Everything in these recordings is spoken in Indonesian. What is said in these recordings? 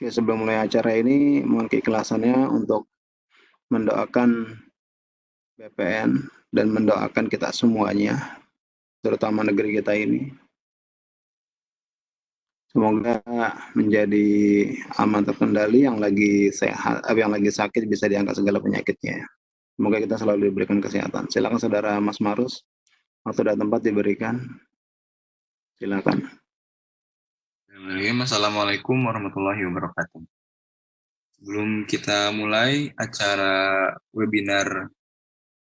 Oke, sebelum mulai acara ini, mohon keikhlasannya untuk mendoakan BPN dan mendoakan kita semuanya, terutama negeri kita ini. Semoga menjadi aman terkendali, yang lagi sehat, yang lagi sakit bisa diangkat segala penyakitnya. Semoga kita selalu diberikan kesehatan. Silakan saudara Mas Marus, waktu dan tempat diberikan. Silakan. Assalamualaikum warahmatullahi wabarakatuh. Sebelum kita mulai acara webinar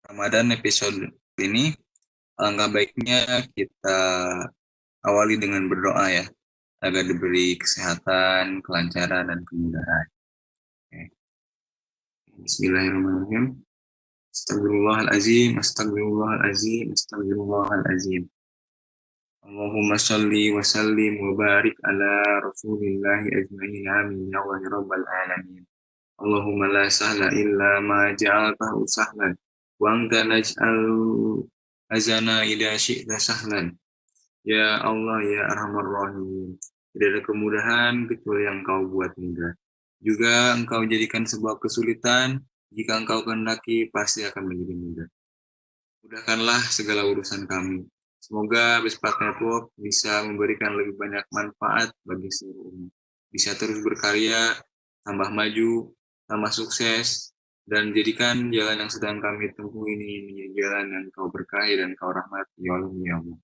Ramadan episode ini, alangkah baiknya kita awali dengan berdoa ya, agar diberi kesehatan, kelancaran, dan kemudahan. Oke. Bismillahirrahmanirrahim. Astagfirullahalazim, astagfirullahalazim, astagfirullahalazim. Allahumma sholli wa sallim wa barik ala rasulillahi ajma'in amin ya Allah ya rabbal alamin. Allahumma la sahla illa ma ja'altahu sahlan wa anta naj'al azana idha syi'ta sahlan. Ya Allah ya Arhamar Rahimin, tidak ada kemudahan kecuali yang Engkau buat mudah. Juga Engkau jadikan sebuah kesulitan, jika Engkau kehendaki pasti akan menjadi mudah. Mudahkanlah segala urusan kami. Semoga Bespat Network bisa memberikan lebih banyak manfaat bagi seluruh umat. Bisa terus berkarya, tambah maju, tambah sukses, dan jadikan jalan yang sedang kami tempuh ini menjadi jalan yang Kau berkahi dan Kau rahmati ya Allah.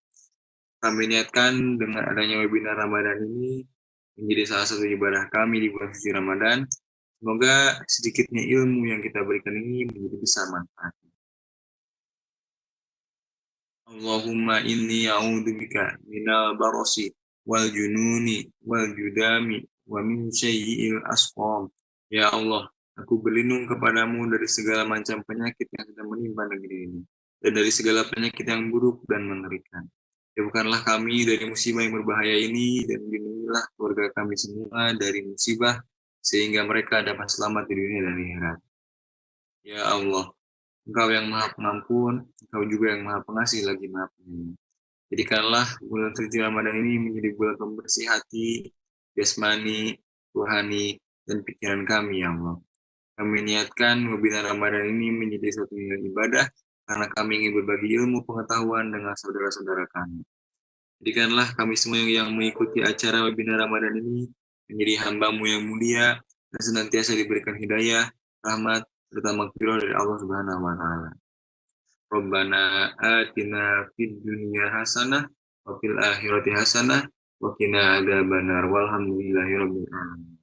Kami niatkan dengan adanya webinar Ramadan ini menjadi salah satu ibadah kami di bulan suci Ramadan. Semoga sedikitnya ilmu yang kita berikan ini menjadi besar manfaat. Allahumma inni a'udzubika minal barasi wal jununi wal judami wa min syai'il asqam. Ya Allah, aku berlindung kepadamu dari segala macam penyakit yang sedang menimpa negeri ini, dan dari segala penyakit yang buruk dan mengerikan. Jauhkanlah kami dari musibah yang berbahaya ini, dan lindungilah keluarga kami semua dari musibah, sehingga mereka dapat selamat di dunia dan di akhirat. Ya Allah, Engkau yang Maha Pengampun, Engkau juga yang Maha Pengasih lagi Maha Penyayang. Jadikanlah bulan suci Ramadan ini menjadi bulan pembersih hati, jasmani, rohani, dan pikiran kami, ya Allah. Kami niatkan webinar Ramadan ini menjadi suatu ibadah karena kami ingin berbagi ilmu pengetahuan dengan saudara-saudara kami. Jadikanlah kami semua yang mengikuti acara webinar Ramadan ini menjadi hamba-Mu yang mulia dan senantiasa diberikan hidayah, rahmat, serta maghfirah dari Allah Subhanahu wa taala. Rabbana atina fid dunya hasanah wa fil akhirati hasanah wa qina adzabannar walhamdulillahirabbil alamin.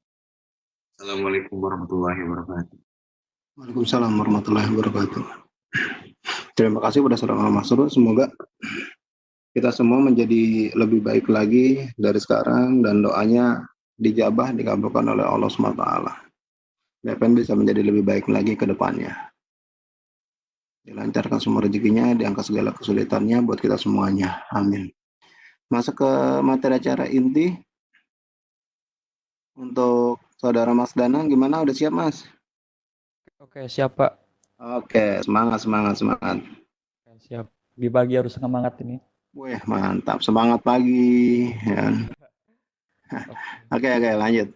Assalamualaikum warahmatullahi wabarakatuh. Waalaikumsalam warahmatullahi wabarakatuh. Terima kasih kepada saudara Mas Marus. Semoga kita semua menjadi lebih baik lagi dari sekarang, dan doanya dijabah, dikabulkan oleh Allah SWT. BPN bisa menjadi lebih baik lagi ke depannya. Dilancarkan semua rezekinya, diangkat segala kesulitannya buat kita semuanya. Amin. Masuk ke materi acara inti. Untuk saudara Mas Danang, gimana? Udah siap, Mas? Oke, siap Pak. Oke, semangat. Oke, siap. Di pagi harus semangat ini. Wih, mantap. Semangat pagi. Ya. Oke, lanjut.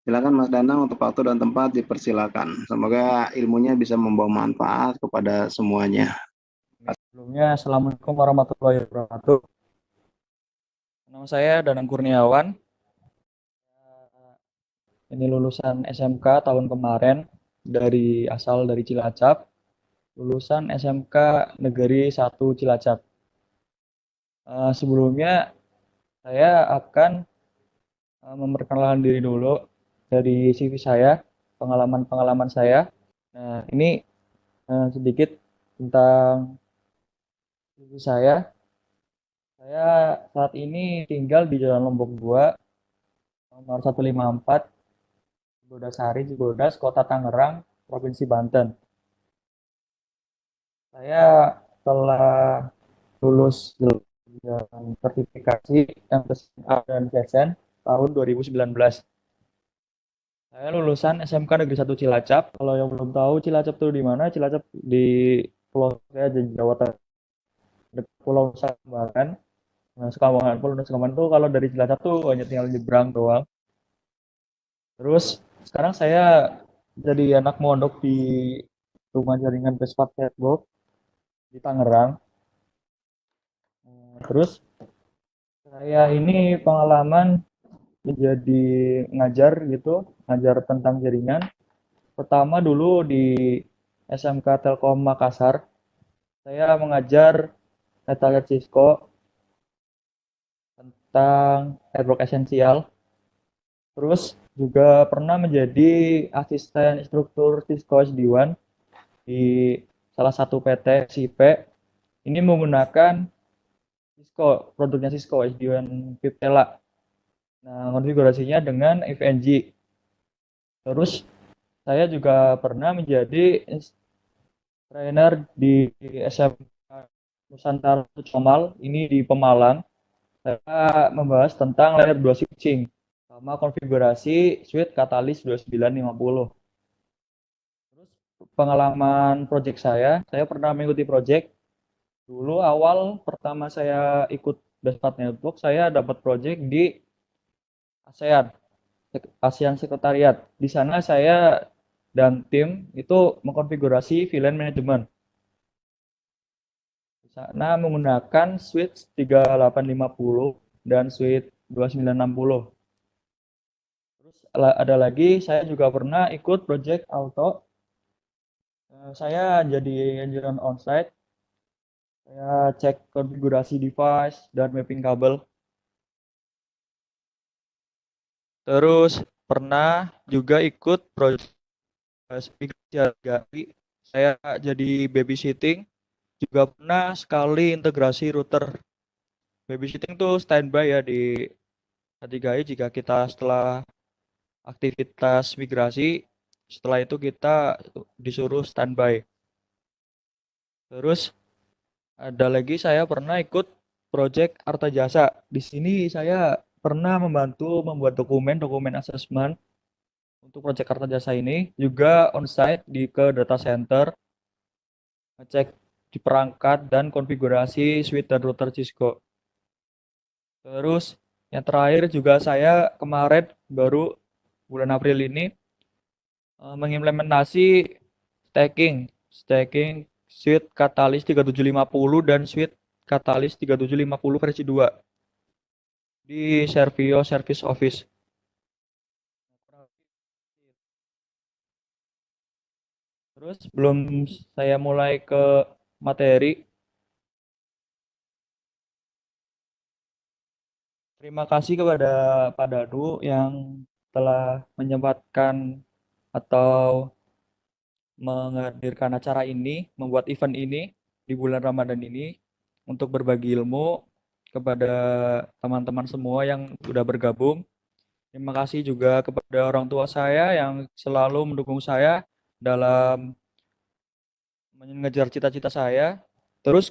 Silakan Mas Danang, untuk waktu dan tempat dipersilakan. Semoga ilmunya bisa membawa manfaat kepada semuanya. Sebelumnya, Assalamualaikum warahmatullahi wabarakatuh. Nama saya Danang Kurniawan. Ini lulusan SMK tahun kemarin, asal dari Cilacap. Lulusan SMK Negeri 1 Cilacap. Sebelumnya, saya akan memperkenalkan diri dulu dari CV saya, pengalaman-pengalaman saya. Nah, ini sedikit tentang CV saya. Saya saat ini tinggal di Jalan Lombok 2, nomor 154, Godasari, Cibodas, Kota Tangerang, Provinsi Banten. Saya telah lulus dengan sertifikasi MTSA dan CSN tahun 2019. Saya lulusan SMK Negeri 1 Cilacap. Kalau yang belum tahu Cilacap itu di mana? Cilacap di Pulau saya di Jawa Tengah, Pulau Nusa Kambangan. Nah, Pulau Nusa Kambangan itu kalau dari Cilacap tuh hanya tinggal nyebrang doang. Terus sekarang saya jadi anak mondok di rumah jaringan Bespat Catwalk di Tangerang. Terus saya ini pengalaman menjadi ngajar gitu, ngajar tentang jaringan. Pertama dulu di SMK Telkom Makassar, saya mengajar Natalia Cisco tentang network esensial. Terus juga pernah menjadi asisten instruktur Cisco SD1 di salah satu PT SIP. Ini menggunakan Cisco, produknya Cisco SD1 Viptela. Nah, konfigurasinya dengan FNG. Terus saya juga pernah menjadi trainer di SMK Nusantara Comal, ini di Pemalang. Saya membahas tentang layer 2 switching sama konfigurasi switch Catalyst 2950. Terus pengalaman project saya pernah mengikuti project. Dulu awal pertama saya ikut Bespat Network, saya dapat project di ASEAN, ASEAN Sekretariat. Di sana saya dan tim itu mengkonfigurasi VLAN management. Di sana menggunakan switch 3850 dan switch 2960. Terus ada lagi saya juga pernah ikut project auto. Saya jadi engineer onsite. Saya cek konfigurasi device dan mapping kabel. Terus pernah juga ikut project migrasi. Saya jadi babysitting. Juga pernah sekali integrasi router. Babysitting tuh standby ya di K3i jika kita setelah aktivitas migrasi, setelah itu kita disuruh standby. Terus ada lagi saya pernah ikut project Arta Jasa. Di sini saya pernah membantu membuat dokumen assessment untuk project Arta Jasa ini, juga on-site ke data center, ngecek di perangkat dan konfigurasi switch dan router Cisco. Terus yang terakhir juga saya kemarin baru bulan April ini mengimplementasi stacking switch Catalyst 3750 dan switch Catalyst 3750 versi 2 di Servio Service Office. Terus sebelum saya mulai ke materi, terima kasih kepada Pak Dadu yang telah menyempatkan atau menghadirkan acara ini, membuat event ini di bulan Ramadan ini untuk berbagi ilmu kepada teman-teman semua yang sudah bergabung. Terima kasih juga kepada orang tua saya yang selalu mendukung saya dalam mengejar cita-cita saya. Terus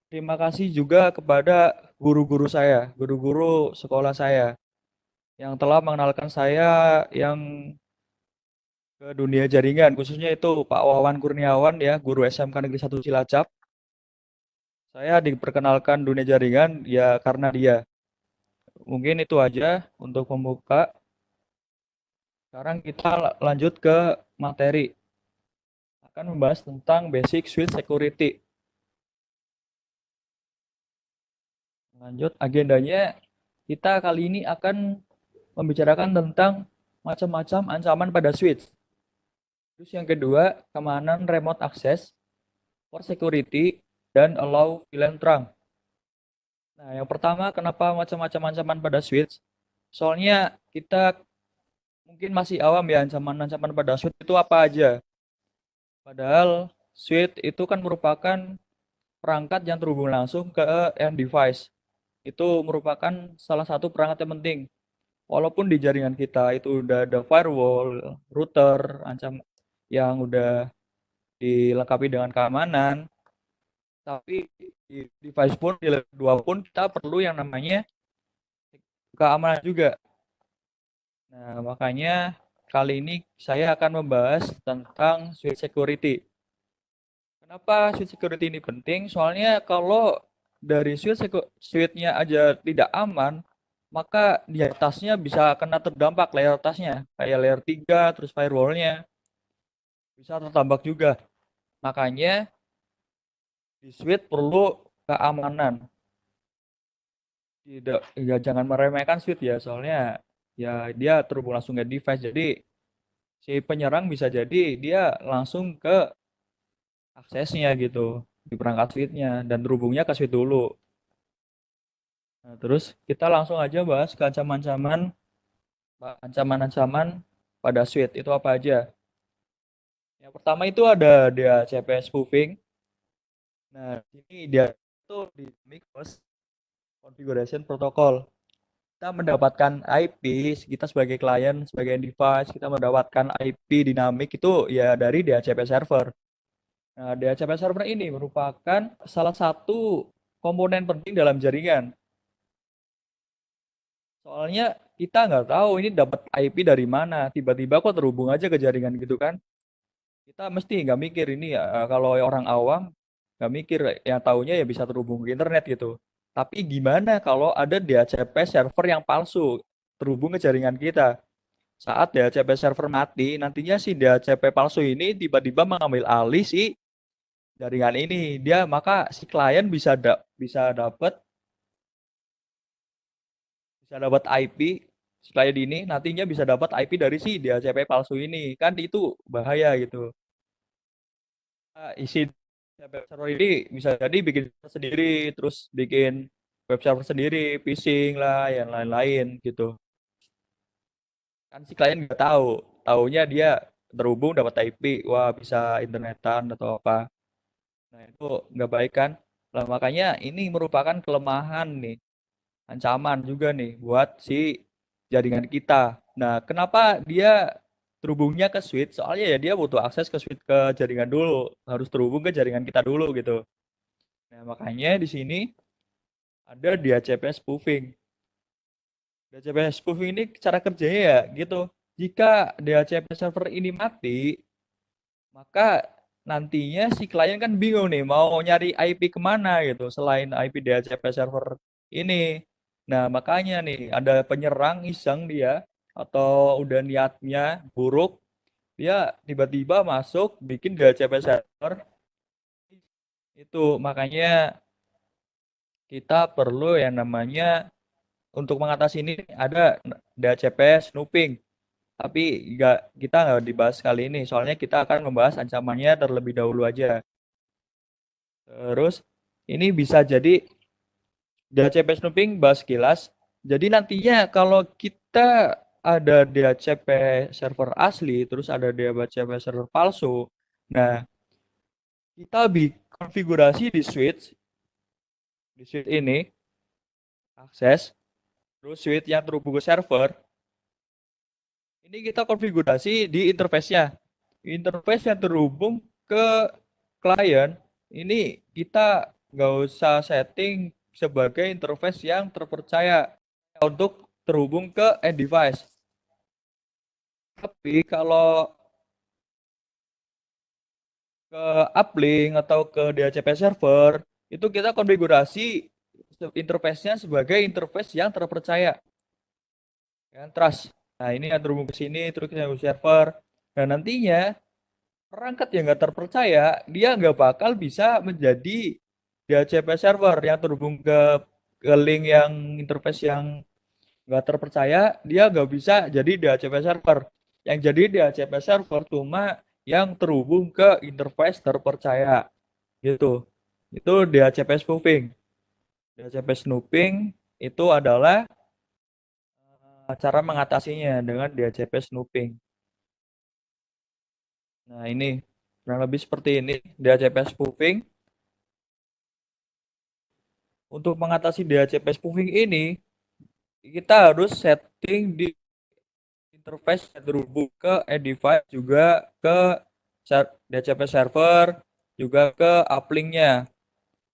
terima kasih juga kepada guru-guru saya, guru-guru sekolah saya yang telah mengenalkan saya yang ke dunia jaringan, khususnya itu Pak Wawan Kurniawan ya, guru SMK Negeri 1 Cilacap. Saya diperkenalkan dunia jaringan ya karena dia. Mungkin itu aja untuk pembuka. Sekarang kita lanjut ke materi. Akan membahas tentang basic switch security. Lanjut agendanya, kita kali ini akan membicarakan tentang macam-macam ancaman pada switch. Terus yang kedua, keamanan remote access, for security, dan allow VLAN trunk. Nah, yang pertama, kenapa macam-macam ancaman pada switch? Soalnya kita mungkin masih awam ya ancaman-ancaman pada switch itu apa aja. Padahal switch itu kan merupakan perangkat yang terhubung langsung ke end device. Itu merupakan salah satu perangkat yang penting. Walaupun di jaringan kita itu udah ada firewall, router, yang udah dilengkapi dengan keamanan, tapi di device pun, di level 2 pun kita perlu yang namanya keamanan juga. Nah, makanya kali ini saya akan membahas tentang switch security. Kenapa switch security ini penting? Soalnya kalau dari switch-nya aja tidak aman, maka di atasnya bisa kena terdampak layer atasnya, kayak layer 3, terus firewall-nya bisa terdampak juga. Makanya di switch perlu keamanan. Tidak, ya jangan meremehkan switch ya, soalnya ya dia terhubung langsung ke device. Jadi si penyerang bisa jadi dia langsung ke aksesnya gitu di perangkat switch-nya dan terhubungnya ke switch dulu. Nah, terus kita langsung aja bahas ke ancaman-ancaman pada switch itu apa aja. Yang pertama itu ada DHCP spoofing. Nah, ini dia itu di Microsoft Configuration Protocol. Kita mendapatkan IP, kita sebagai klien, sebagai device, kita mendapatkan IP dinamik itu ya dari DHCP server. Nah, DHCP server ini merupakan salah satu komponen penting dalam jaringan. Soalnya kita nggak tahu ini dapat IP dari mana, tiba-tiba kok terhubung aja ke jaringan gitu kan. Kita mesti nggak mikir ini ya, kalau orang awam nggak mikir, yang taunya ya bisa terhubung ke internet gitu. Tapi gimana kalau ada DHCP server yang palsu terhubung ke jaringan kita? Saat DHCP server mati, nantinya si DHCP palsu ini tiba-tiba mengambil alih si jaringan ini. Maka si klien bisa dapat IP, si klien ini nantinya bisa dapat IP dari si DHCP palsu ini. Kan itu bahaya gitu. Isi web server ini bisa jadi bikin sendiri, terus bikin web server sendiri, phishing lah, yang lain-lain gitu. Kan si klien nggak tahu, taunya dia terhubung dapat IP, wah bisa internetan atau apa. Nah itu nggak baik kan. Nah, makanya ini merupakan kelemahan nih, ancaman juga nih buat si jaringan kita. Nah kenapa dia terhubungnya ke switch? Soalnya ya dia butuh akses ke switch, ke jaringan dulu, harus terhubung ke jaringan kita dulu gitu. Nah, makanya di sini ada DHCP spoofing. DHCP spoofing ini cara kerjanya ya gitu. Jika DHCP server ini mati, maka nantinya si klien kan bingung nih mau nyari IP kemana gitu selain IP DHCP server ini. Nah, makanya nih ada penyerang iseng dia atau udah niatnya buruk, dia tiba-tiba masuk bikin DHCP server itu. Makanya kita perlu yang namanya, untuk mengatasi ini ada DHCP snooping. Tapi kita nggak dibahas kali ini, soalnya kita akan membahas ancamannya terlebih dahulu aja. Terus ini bisa jadi DHCP snooping bahas kilas. Jadi nantinya kalau kita ada DHCP server asli, terus ada DHCP server palsu. Nah, kita konfigurasi di switch ini akses, terus switch yang terhubung ke server. Ini kita konfigurasi di interface-nya. Interface yang terhubung ke klien, ini kita nggak usah setting sebagai interface yang terpercaya untuk terhubung ke end device. Tapi kalau ke uplink atau ke DHCP server, itu kita konfigurasi interface-nya sebagai interface yang terpercaya. Yang trust. Nah, ini yang terhubung ke sini, terus ke server. Nah, nantinya perangkat yang nggak terpercaya, dia nggak bakal bisa menjadi DHCP server yang terhubung ke link yang interface yang nggak terpercaya, dia nggak bisa jadi DHCP server. Yang jadi DHCP server cuma yang terhubung ke interface terpercaya, gitu. Itu DHCP spoofing. DHCP snooping itu adalah cara mengatasinya dengan DHCP snooping. Nah, ini kurang lebih seperti ini DHCP spoofing. Untuk mengatasi DHCP spoofing ini, kita harus setting di interface yang terhubung ke end device, juga ke DHCP server, juga ke uplink-nya.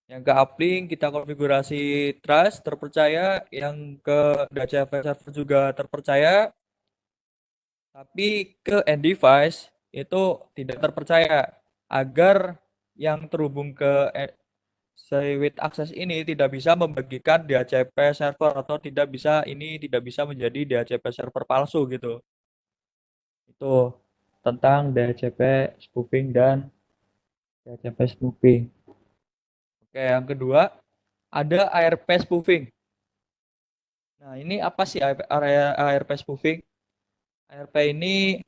Yang ke uplink kita konfigurasi trust terpercaya, yang ke DHCP server juga terpercaya, tapi ke end device itu tidak terpercaya, agar yang terhubung ke Switch akses ini tidak bisa membagikan DHCP server atau tidak bisa menjadi DHCP server palsu gitu. Itu tentang DHCP spoofing dan DHCP spoofing. Oke, yang kedua ada ARP spoofing. Nah, ini apa sih ARP spoofing? ARP ini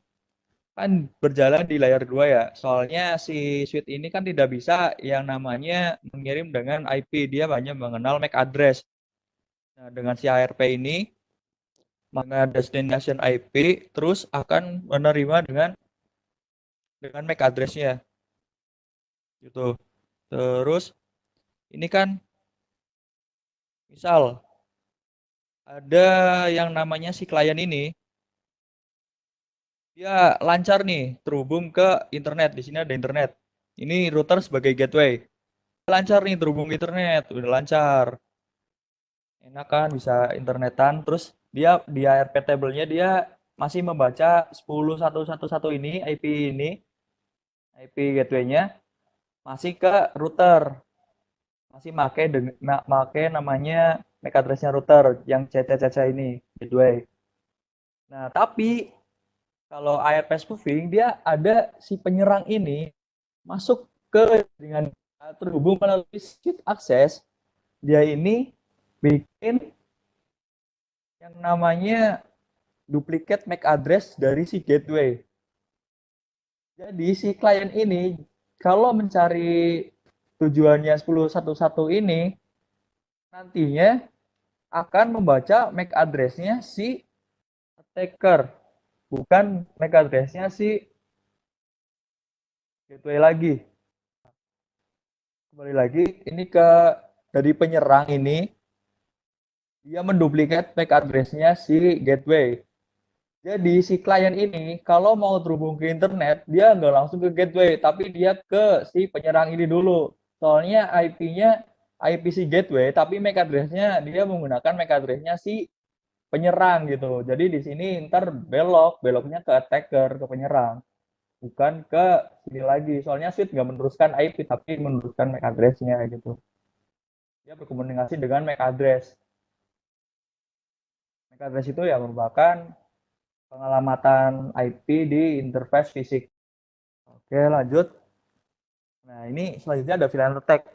kan berjalan di layer 2 ya. Soalnya si switch ini kan tidak bisa yang namanya mengirim dengan IP, dia hanya mengenal MAC address. Nah, dengan si ARP ini mengenal destination IP terus akan menerima dengan MAC address-nya gitu. Terus ini kan misal ada yang namanya si klien ini dia lancar nih terhubung ke internet. Di sini ada internet. Ini router sebagai gateway. Lancar nih terhubung ke internet, udah lancar. Enak kan bisa internetan. Terus dia di ARP table-nya dia masih membaca 10.1.1.1 ini IP gateway-nya masih ke router. Masih make namanya MAC address-nya router yang CC ini gateway. Nah, tapi kalau ARP spoofing dia ada si penyerang ini masuk ke dengan terhubung melalui switch akses, dia ini bikin yang namanya duplikat MAC address dari si gateway. Jadi si klien ini kalau mencari tujuannya 10.1.1 ini nantinya akan membaca MAC address-nya si attacker, bukan MAC address-nya si gateway lagi. Kembali lagi ini ke dari penyerang ini dia menduplikat MAC address-nya si gateway. Jadi si klien ini kalau mau terhubung ke internet, dia nggak langsung ke gateway, tapi dia ke si penyerang ini dulu. Soalnya IP-nya IP si gateway, tapi MAC address-nya dia menggunakan MAC address-nya si penyerang gitu. Jadi di sini ntar beloknya ke attacker, ke penyerang, bukan ke sini lagi. Soalnya switch nggak meneruskan IP, tapi meneruskan MAC address-nya gitu. Dia berkomunikasi dengan MAC address. MAC address itu ya merupakan pengelamatan IP di interface fisik. Oke, lanjut. Nah, ini selanjutnya ada VLAN attack.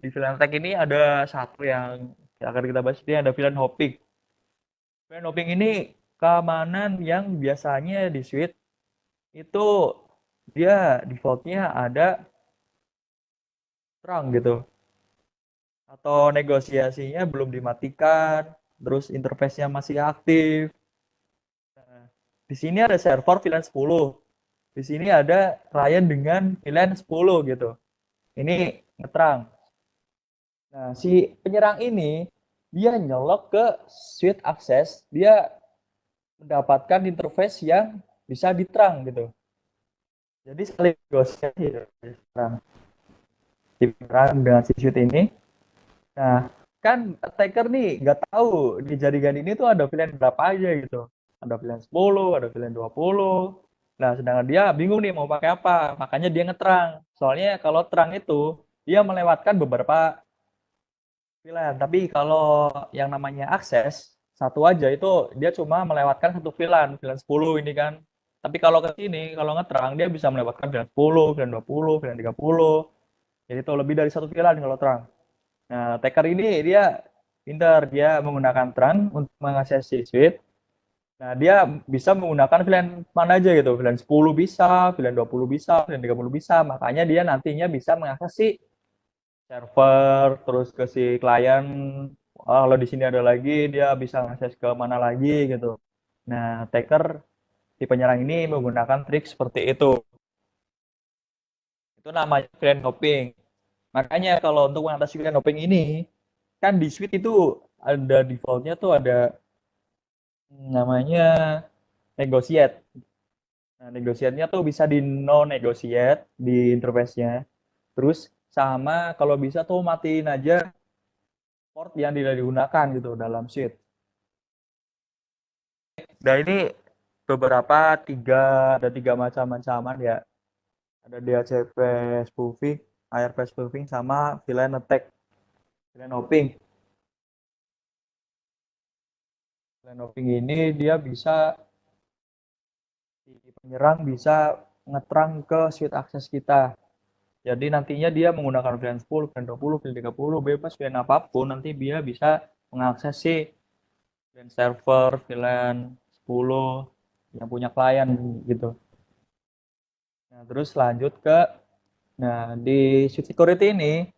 Di VLAN attack ini ada satu yang akan kita bahas, ini ada VLAN hopping. VLAN hopping ini keamanan yang biasanya di switch itu dia defaultnya ada terang gitu. Atau negosiasinya belum dimatikan, terus interface-nya masih aktif. Nah, di sini ada server VLAN 10. Di sini ada client dengan VLAN 10 gitu. Ini ngeterang. Nah, si penyerang ini dia nyolok ke switch access, dia mendapatkan interface yang bisa diterang gitu. Jadi sekali negosiasi terang si penyerang dengan si switch ini. Nah, kan attacker nih nggak tahu di jaringan ini tuh ada VLAN berapa aja gitu. Ada VLAN 10, ada VLAN 20. Nah, sedangkan dia bingung nih mau pakai apa. Makanya dia ngeterang. Soalnya kalau terang itu dia melewatkan beberapa VLAN. Tapi kalau yang namanya akses satu aja itu dia cuma melewatkan satu VLAN 10 ini kan. Tapi kalau ke sini kalau ngeterang dia bisa melewatkan VLAN 10, VLAN 20, VLAN 30. Jadi itu lebih dari satu VLAN kalau terang. Nah, Taker ini dia pintar, dia menggunakan terang untuk mengakses si switch. Nah, dia bisa menggunakan VLAN mana aja gitu. VLAN 10 bisa, VLAN 20 bisa, VLAN 30 bisa. Makanya dia nantinya bisa mengakses si server, terus ke si klien. Kalau di sini ada lagi, dia bisa mengakses ke mana lagi gitu. Nah, Taker si penyerang ini menggunakan trik seperti itu. Itu namanya VLAN hopping. Makanya kalau untuk mengatasi VLAN hopping ini, kan di switch itu ada defaultnya tuh ada namanya negotiate. Nah, negotiate-nya tuh bisa di no negotiate di interface-nya. Terus sama kalau bisa tuh matiin aja port yang tidak digunakan gitu dalam switch. Nah, ini ada tiga macam ancaman ya. Ada DHCP spoofing, ARP spoofing, sama VLAN attack. VLAN hopping. VLAN hopping ini dia bisa, si penyerang bisa ngetrang ke switch akses kita. Jadi nantinya dia menggunakan VLAN 10, VLAN 20, VLAN 30, bebas VLAN apapun, nanti dia bisa mengakses si VLAN server, VLAN 10 yang punya klien gitu. Nah, terus lanjut ke, nah di switch security ini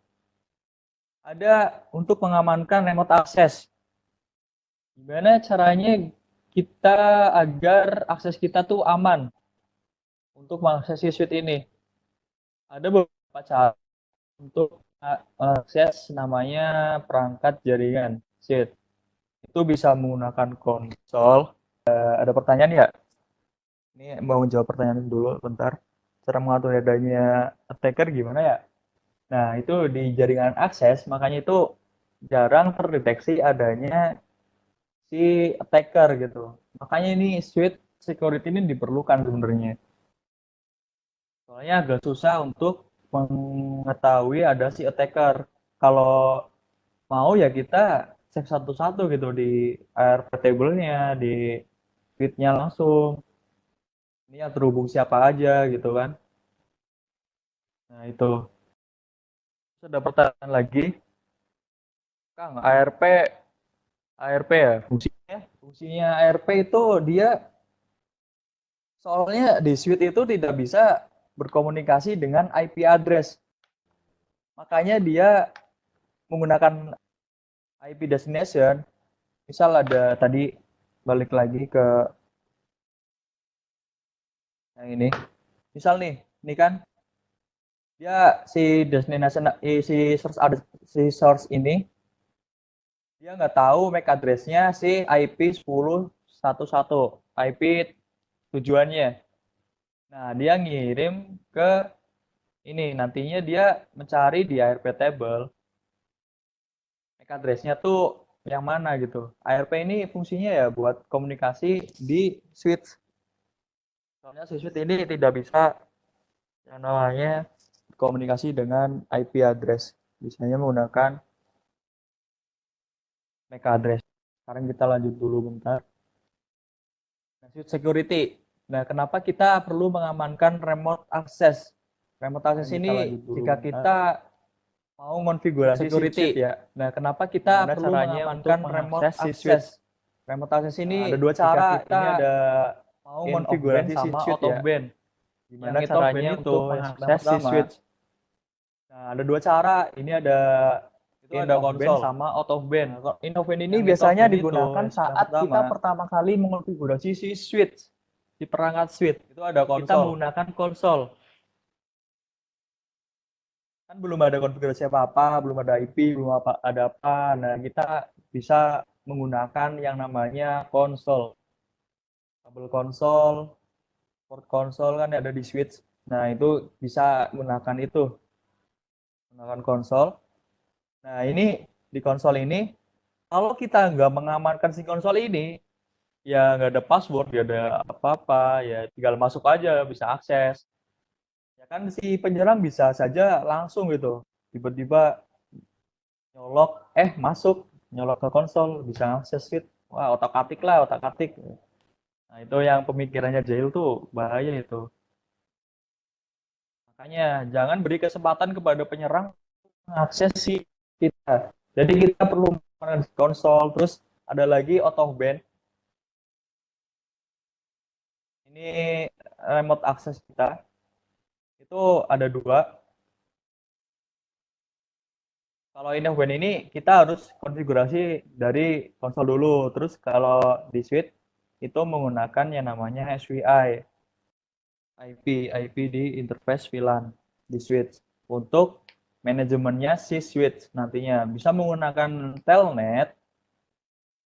ada untuk mengamankan remote access. Gimana caranya kita agar akses kita tuh aman untuk mengakses si switch ini? Ada beberapa cara untuk akses namanya perangkat jaringan switch. Itu bisa menggunakan konsol. Ada pertanyaan ya? Ini mau jawab pertanyaan dulu bentar. Cara mengatur adanya attacker gimana ya? Nah, itu di jaringan akses, makanya itu jarang terdeteksi adanya si attacker gitu. Makanya ini switch security ini diperlukan sebenarnya. Soalnya agak susah untuk mengetahui ada si attacker. Kalau mau ya kita cek satu-satu gitu di ARP table-nya, di feed-nya langsung. Ini yang terhubung siapa aja gitu kan. Nah, itu. Terus ada pertanyaan lagi. Kang, ARP ya fungsinya ARP itu dia soalnya di switch itu tidak bisa berkomunikasi dengan IP address. Makanya dia menggunakan IP destination. Misal ada tadi balik lagi ke yang ini. Misal nih, ini kan dia si destination si source ini dia nggak tahu MAC address-nya si IP 10.1.1, IP tujuannya. Nah, dia ngirim ke ini, nantinya dia mencari di ARP table MAC address-nya tuh yang mana gitu. ARP ini fungsinya ya buat komunikasi di switch. Soalnya si switch ini tidak bisa yang namanya komunikasi dengan IP address. Biasanya menggunakan MAC address. Sekarang kita lanjut dulu bentar. Nah, switch security. Nah, kenapa kita perlu mengamankan remote access? Remote access ini jika kita mau konfigurasi security ya. Nah, kenapa kita perlu mengamankan remote access? Remote access ini ada dua cara. Kita ada mau konfigurasi sama out of band. Gimana caranya untuk mengakses si switch? Nah, ada dua cara. Ini ada itu ada konsol sama out of band. Nah, in of band ini biasanya digunakan saat kita pertama kali mengonfigurasi si switch, di perangkat switch. Itu ada konsol. Kita menggunakan konsol. Kan belum ada konfigurasi apa-apa, belum ada IP, belum ada apa. Nah, kita bisa menggunakan yang namanya konsol. Kabel konsol, port konsol kan ada di switch. Nah, itu bisa menggunakan itu. Menggunakan konsol. Nah, ini di konsol ini, kalau kita nggak mengamankan si konsol ini, ya nggak ada password, nggak ada apa-apa, ya tinggal masuk aja, bisa akses. Ya kan si penyerang bisa saja langsung gitu, tiba-tiba nyolok, masuk, nyolok ke konsol, bisa akses switch. Wah, otak-atik lah, otak-atik. Nah, itu yang pemikirannya jahil tuh, bahaya itu. Makanya jangan beri kesempatan kepada penyerang mengakses si kita. Jadi kita perlu menggunakan konsol, terus ada lagi out of band. Ini remote access kita. Itu ada dua. Kalau in of band ini kita harus konfigurasi dari konsol dulu. Terus kalau di switch itu menggunakan yang namanya SVI. IP di interface VLAN di switch. Untuk manajemennya si switch nantinya bisa menggunakan telnet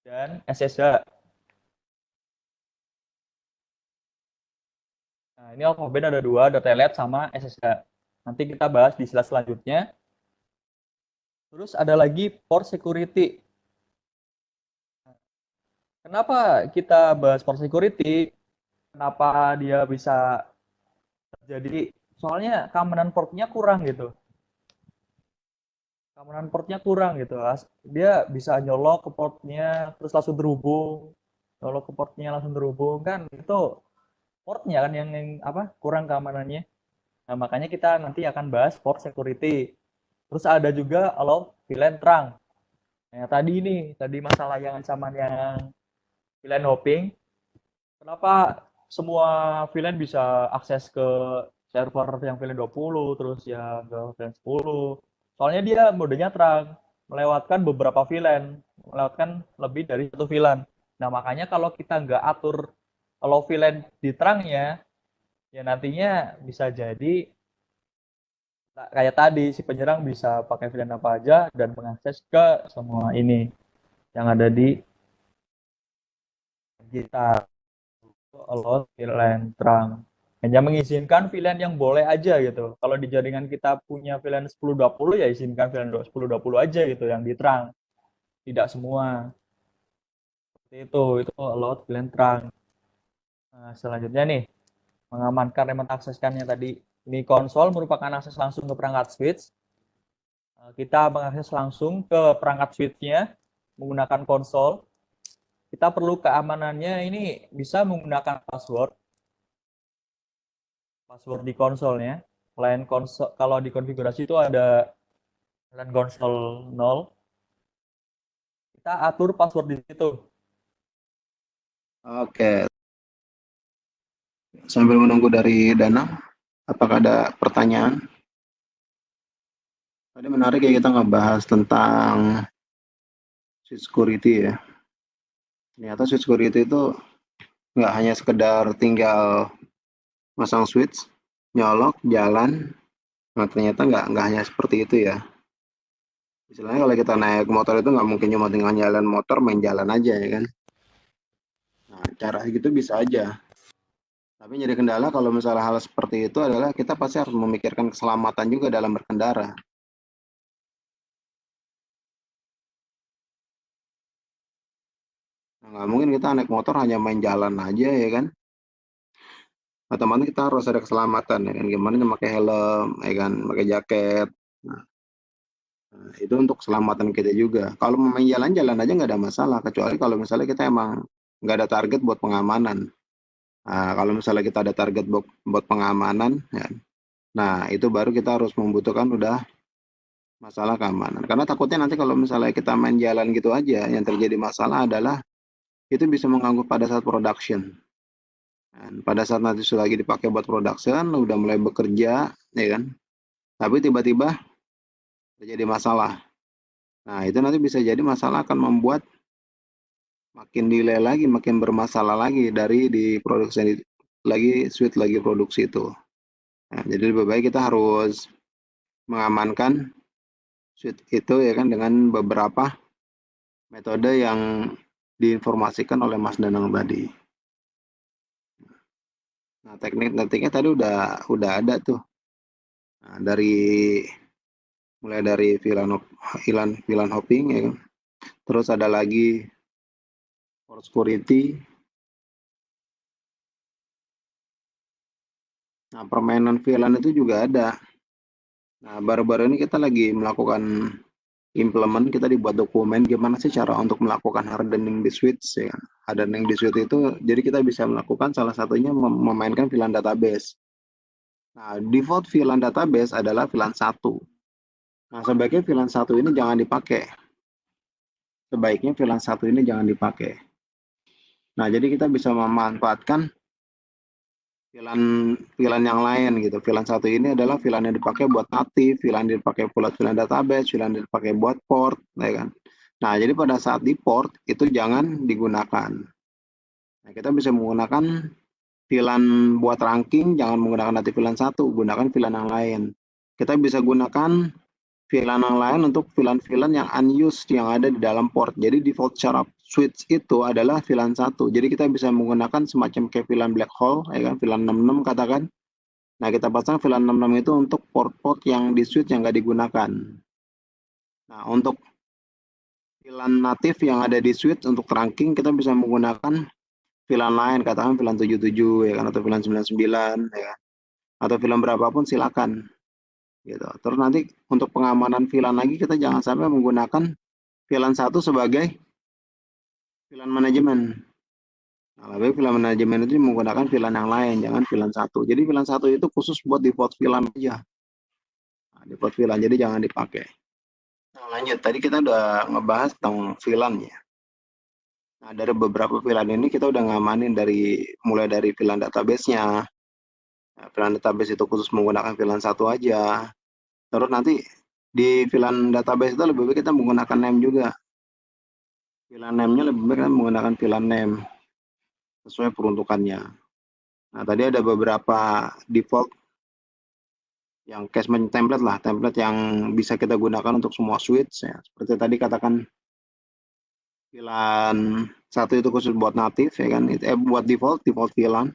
dan SSH. Nah, ini out of band ada dua, ada telnet sama SSH. Nanti kita bahas di slide selanjutnya. Terus ada lagi port security. Kenapa kita bahas port security? Kenapa dia bisa terjadi? Soalnya keamanan portnya kurang gitu. keamanan portnya kurang gitu. Dia bisa nyolok ke portnya terus langsung terhubung, nyolok ke portnya langsung terhubung kan itu portnya kan yang apa kurang keamanannya. Nah, makanya kita nanti akan bahas port security. Terus ada juga allow VLAN trunk. Nah, tadi masalah yang ancaman yang VLAN hopping. Kenapa semua VLAN bisa akses ke server yang VLAN 20 terus yang ke VLAN 10? Soalnya dia modenya trunk, melewatkan beberapa VLAN, melewatkan lebih dari satu VLAN. Nah, makanya kalau kita nggak atur allow VLAN di trunknya, ya nantinya bisa jadi kayak tadi si penyerang bisa pakai VLAN apa aja dan mengakses ke semua ini yang ada di kita allow VLAN trunk hanya mengizinkan VLAN yang boleh aja gitu. Kalau di jaringan kita punya VLAN 1020 ya izinkan VLAN 1020 aja gitu yang di trunk, tidak semua. Seperti itu allow VLAN trunk. Nah, selanjutnya nih mengamankan remote akseskannya tadi. Ini konsol merupakan akses langsung ke perangkat switch. Kita mengakses langsung ke perangkat switch-nya menggunakan konsol. Kita perlu keamanannya ini bisa menggunakan password di konsolnya. Selain konsol, kalau di konfigurasi itu ada LAN konsol 0, kita atur password di situ. Oke, sambil menunggu dari Danang, apakah ada pertanyaan? Tadi menarik ya kita ngebahas tentang switch security ya. Ternyata switch security itu nggak hanya sekedar tinggal masang switch, nyolok, jalan. Nah, ternyata nggak hanya seperti itu ya. Istilahnya kalau kita naik motor itu nggak mungkin cuma tinggal jalan motor, main jalan aja ya kan. Nah, cara gitu bisa aja. Tapi jadi kendala kalau misalnya hal seperti itu adalah kita pasti harus memikirkan keselamatan juga dalam berkendara. Nah, nggak mungkin kita naik motor hanya main jalan aja ya kan. Otomatis kita harus ada keselamatan ya kan. Gimana memakai helm, ya kan, pakai jaket. Nah, itu untuk keselamatan kita juga. Kalau main jalan-jalan aja nggak ada masalah, kecuali kalau misalnya kita emang nggak ada target buat pengamanan. Nah, kalau misalnya kita ada target buat pengamanan, ya, nah itu baru kita harus membutuhkan udah masalah keamanan. Karena takutnya nanti kalau misalnya kita main jalan gitu aja, yang terjadi masalah adalah itu bisa mengganggu pada saat production. Dan pada saat nanti sudah lagi dipakai buat production, udah mulai bekerja, ya kan? Tapi tiba-tiba terjadi masalah. Nah, itu nanti bisa jadi masalah akan membuat makin delay lagi, makin bermasalah lagi dari di produksi lagi suite lagi produksi itu. Nah, jadi lebih baik kita harus mengamankan suite itu ya kan dengan beberapa metode yang diinformasikan oleh Mas Danang tadi. Nah, teknik-tekniknya tadi udah ada tuh. Nah, mulai dari VLAN hopping ya kan. Terus ada lagi port security. Nah, permainan VLAN itu juga ada. Nah, baru-baru ini kita lagi melakukan implement, kita dibuat dokumen gimana sih cara untuk melakukan hardening di switch ya kan. Hardening di switch itu jadi kita bisa melakukan salah satunya memainkan VLAN database. Nah, default VLAN database adalah VLAN 1. Nah, sebaiknya VLAN 1 ini jangan dipakai. Sebaiknya VLAN 1 ini jangan dipakai. Nah, jadi kita bisa memanfaatkan VLAN yang lain gitu. VLAN 1 ini adalah VLAN yang dipakai buat native, VLAN yang dipakai buat VLAN database, VLAN yang dipakai buat port, ya kan. Nah, jadi pada saat di port itu jangan digunakan. Nah, kita bisa menggunakan VLAN buat ranking, jangan menggunakan native VLAN 1, gunakan VLAN yang lain. Kita bisa gunakan VLAN yang lain untuk VLAN-VLAN yang unused yang ada di dalam port. Jadi default cara switch itu adalah VLAN 1. Jadi kita bisa menggunakan semacam kayak VLAN black hole, ya kan, VLAN 66 katakan. Nah, kita pasang VLAN 66 itu untuk port-port yang di switch yang nggak digunakan. Nah, untuk VLAN natif yang ada di switch untuk trunking, kita bisa menggunakan VLAN lain, katakan VLAN 77, ya kan, atau VLAN 99, ya kan. Atau VLAN berapapun silakan. gitu. Terus nanti untuk pengamanan VLAN lagi kita jangan sampai menggunakan VLAN 1 sebagai VLAN manajemen. Nah, lebih VLAN manajemen itu menggunakan VLAN yang lain, jangan VLAN 1. Jadi VLAN 1 itu khusus buat default VLAN aja. Nah, default VLAN, jadi jangan dipakai. Nah, lanjut. Tadi kita udah ngebahas tentang VLAN ya. Nah, dari beberapa VLAN ini kita udah ngamanin mulai dari VLAN database-nya. Nah, VLAN database itu khusus menggunakan VLAN 1 aja. Terus nanti di VLAN database itu lebih baik kita menggunakan name juga. VLAN name-nya lebih baik kita menggunakan VLAN name sesuai peruntukannya. Nah, tadi ada beberapa default yang casement template lah, template yang bisa kita gunakan untuk semua switch ya. Seperti tadi katakan VLAN 1 itu khusus buat native ya kan, buat default VLAN.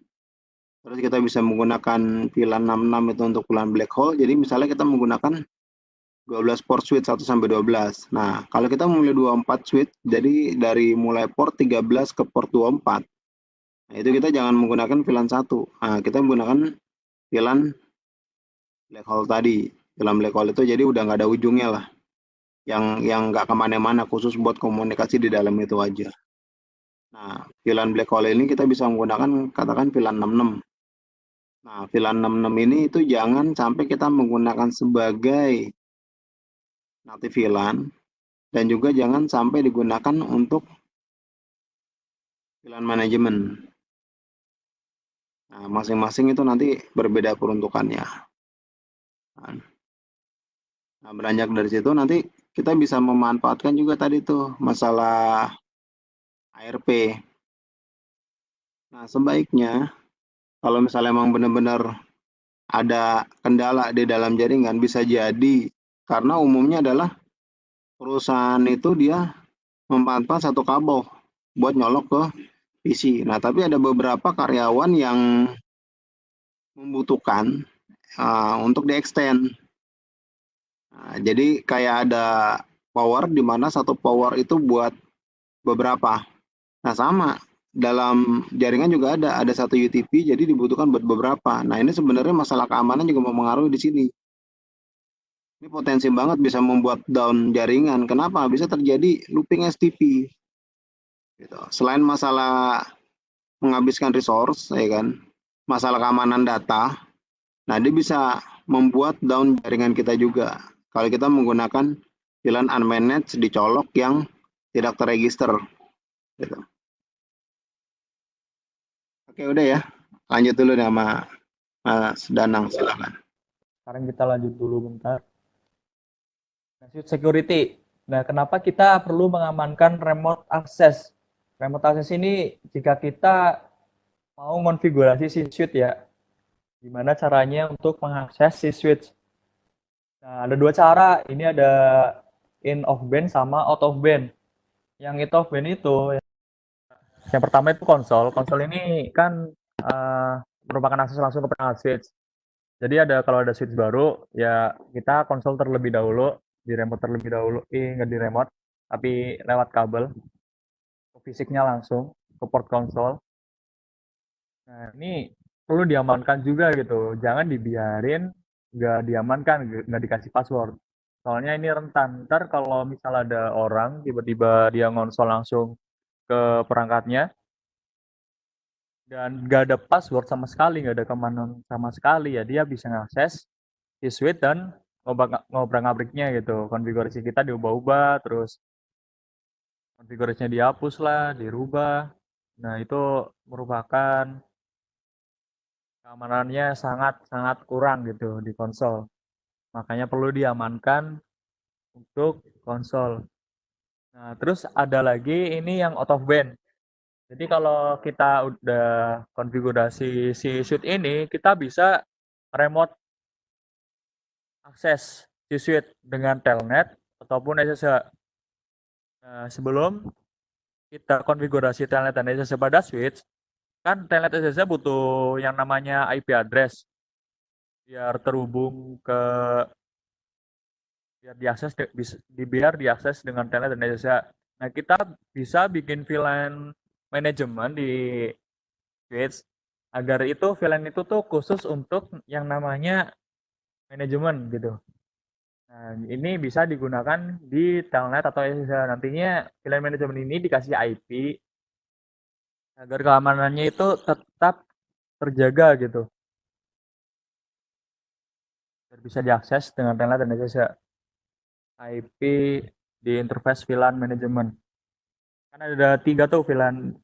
Terus kita bisa menggunakan VLAN 66 itu untuk VLAN black hole. Jadi misalnya kita menggunakan 12 port switch 1 sampai 12. Nah, kalau kita memilih 24 switch, jadi dari mulai port 13 ke port 24. Nah, itu kita jangan menggunakan VLAN 1. Nah, kita menggunakan VLAN black hole tadi. VLAN black hole itu jadi udah nggak ada ujungnya lah. Yang nggak kemana-mana, khusus buat komunikasi di dalam itu aja. Nah, VLAN black hole ini kita bisa menggunakan katakan VLAN 66. Nah, VLAN 66 ini itu jangan sampai kita menggunakan sebagai native VLAN dan juga jangan sampai digunakan untuk VLAN manajemen. Nah, masing-masing itu nanti berbeda peruntukannya. Nah, beranjak dari situ nanti kita bisa memanfaatkan juga tadi tuh masalah ARP. Nah, sebaiknya kalau misalnya emang benar-benar ada kendala di dalam jaringan, bisa jadi karena umumnya adalah perusahaan itu dia memanfaatkan satu kabel buat nyolok ke PC. Nah, tapi ada beberapa karyawan yang membutuhkan untuk di-extend. Nah, jadi kayak ada power di mana satu power itu buat beberapa. Nah, sama dalam jaringan juga ada satu UTP jadi dibutuhkan buat beberapa. Nah, ini sebenarnya masalah keamanan juga mempengaruhi di sini. Ini potensi banget bisa membuat down jaringan. Kenapa? Bisa terjadi looping STP. Gitu. Selain masalah menghabiskan resource, ya kan, masalah keamanan data, nah dia bisa membuat down jaringan kita juga. Kalau kita menggunakan VLAN unmanaged dicolok yang tidak terregister. Gitu. Oke, udah ya. Lanjut dulu nih sama Mas Danang, silakan. Sekarang kita lanjut dulu bentar. Nah, security. Nah, kenapa kita perlu mengamankan remote access? Remote access ini jika kita mau konfigurasi si switch ya, gimana caranya untuk mengakses si switch. Nah, ada dua cara. Ini ada in of band sama out of band. Yang out of band itu, yang pertama itu konsol. Konsol ini kan merupakan akses langsung ke perangkat switch. Jadi kalau ada switch baru, ya kita konsol terlebih dahulu, di remote terlebih dahulu, nggak di remote, tapi lewat kabel, fisiknya langsung ke port konsol. Nah, ini perlu diamankan juga gitu, jangan dibiarin nggak diamankan, nggak dikasih password. Soalnya ini rentan, ntar kalau misal ada orang tiba-tiba dia ngonsol langsung ke perangkatnya, dan nggak ada password sama sekali, nggak ada keamanan sama sekali, ya dia bisa ngakses si switch dan ngobrak-ngabriknya gitu. Konfigurasi kita diubah-ubah, terus konfigurasinya dihapus lah, dirubah. Nah, itu merupakan keamanannya sangat-sangat kurang gitu di konsol. Makanya perlu diamankan untuk konsol. Nah, terus ada lagi ini yang out of band. Jadi kalau kita udah konfigurasi si switch ini, kita bisa remote akses si switch dengan telnet ataupun SSH. Nah, sebelum kita konfigurasi telnet dan SSH pada switch, kan telnet SSH butuh yang namanya IP address biar terhubung ke biar diakses dengan telnet dan SSH. Nah, kita bisa bikin VLAN manajemen di switch agar VLAN itu tuh khusus untuk yang namanya manajemen gitu. Nah, ini bisa digunakan di telnet atau SSH. Nantinya VLAN manajemen ini dikasih IP agar keamanannya itu tetap terjaga gitu. Biar bisa diakses dengan telnet dan SSH. IP di interface VLAN manajemen. Kan ada 3 tuh VLAN.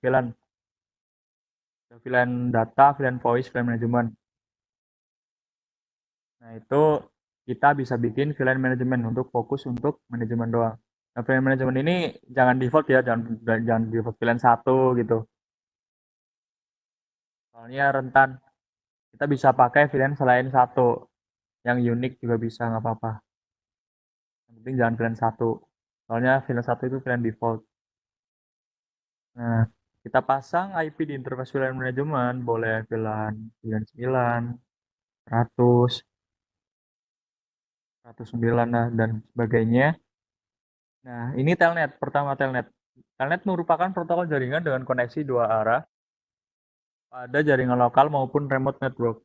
VLAN data, VLAN voice, VLAN manajemen. Nah, itu kita bisa bikin VLAN manajemen untuk fokus untuk manajemen doang. Nah, VLAN manajemen ini jangan default ya, jangan default VLAN 1 gitu. Soalnya rentan. Kita bisa pakai VLAN selain 1. Yang unik juga bisa, nggak apa-apa. Yang penting jangan VLAN 1. Soalnya VLAN 1 itu VLAN default. Nah, kita pasang IP di interface VLAN manajemen, boleh VLAN 99, 100, 109 dan sebagainya. Nah, ini telnet. Pertama telnet. Telnet merupakan protokol jaringan dengan koneksi 2 arah pada jaringan lokal maupun remote network.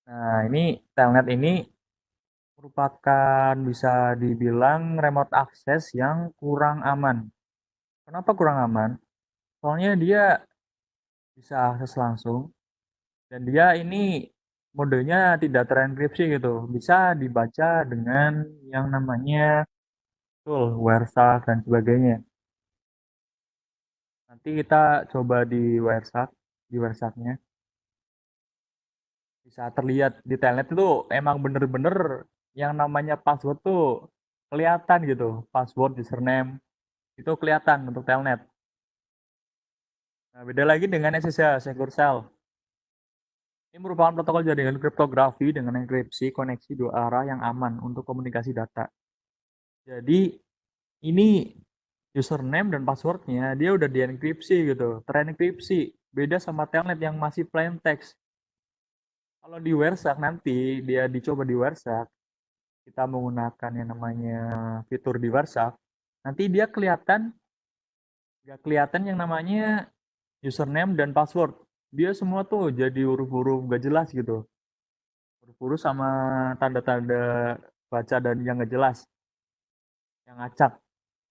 Nah, ini telnet ini merupakan bisa dibilang remote access yang kurang aman. Kenapa kurang aman? Soalnya dia bisa akses langsung dan dia ini modenya tidak terenkripsi gitu. Bisa dibaca dengan yang namanya tool, WireShark dan sebagainya. Nanti kita coba di WireShark-nya. Bisa terlihat di telnet itu emang bener-bener yang namanya password tuh kelihatan gitu. Password, username, itu kelihatan untuk telnet. Nah, beda lagi dengan SSH, Secure Shell. Ini merupakan protokol jaringan kriptografi dengan enkripsi koneksi 2 arah yang aman untuk komunikasi data. Jadi ini username dan passwordnya dia udah dienkripsi gitu, terenkripsi. Beda sama telnet yang masih plain text. Kalau di WireShark nanti dia dicoba di WireShark, kita menggunakan yang namanya fitur di WireShark, nanti dia nggak kelihatan yang namanya username dan password. Dia semua tuh jadi huruf-huruf nggak jelas gitu. Huruf-huruf sama tanda-tanda baca dan yang nggak jelas, yang acak.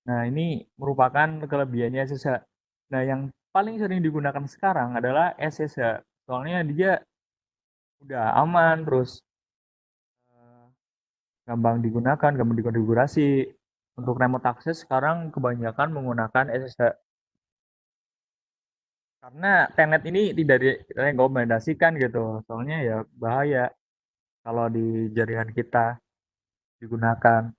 Nah, ini merupakan kelebihannya SSH. Nah, yang paling sering digunakan sekarang adalah SSH. Soalnya dia udah aman, terus gampang digunakan, gampang dikonfigurasi. Untuk remote access sekarang kebanyakan menggunakan SSH. Karena telnet ini tidak direkomendasikan gitu. Soalnya ya bahaya kalau di jaringan kita digunakan.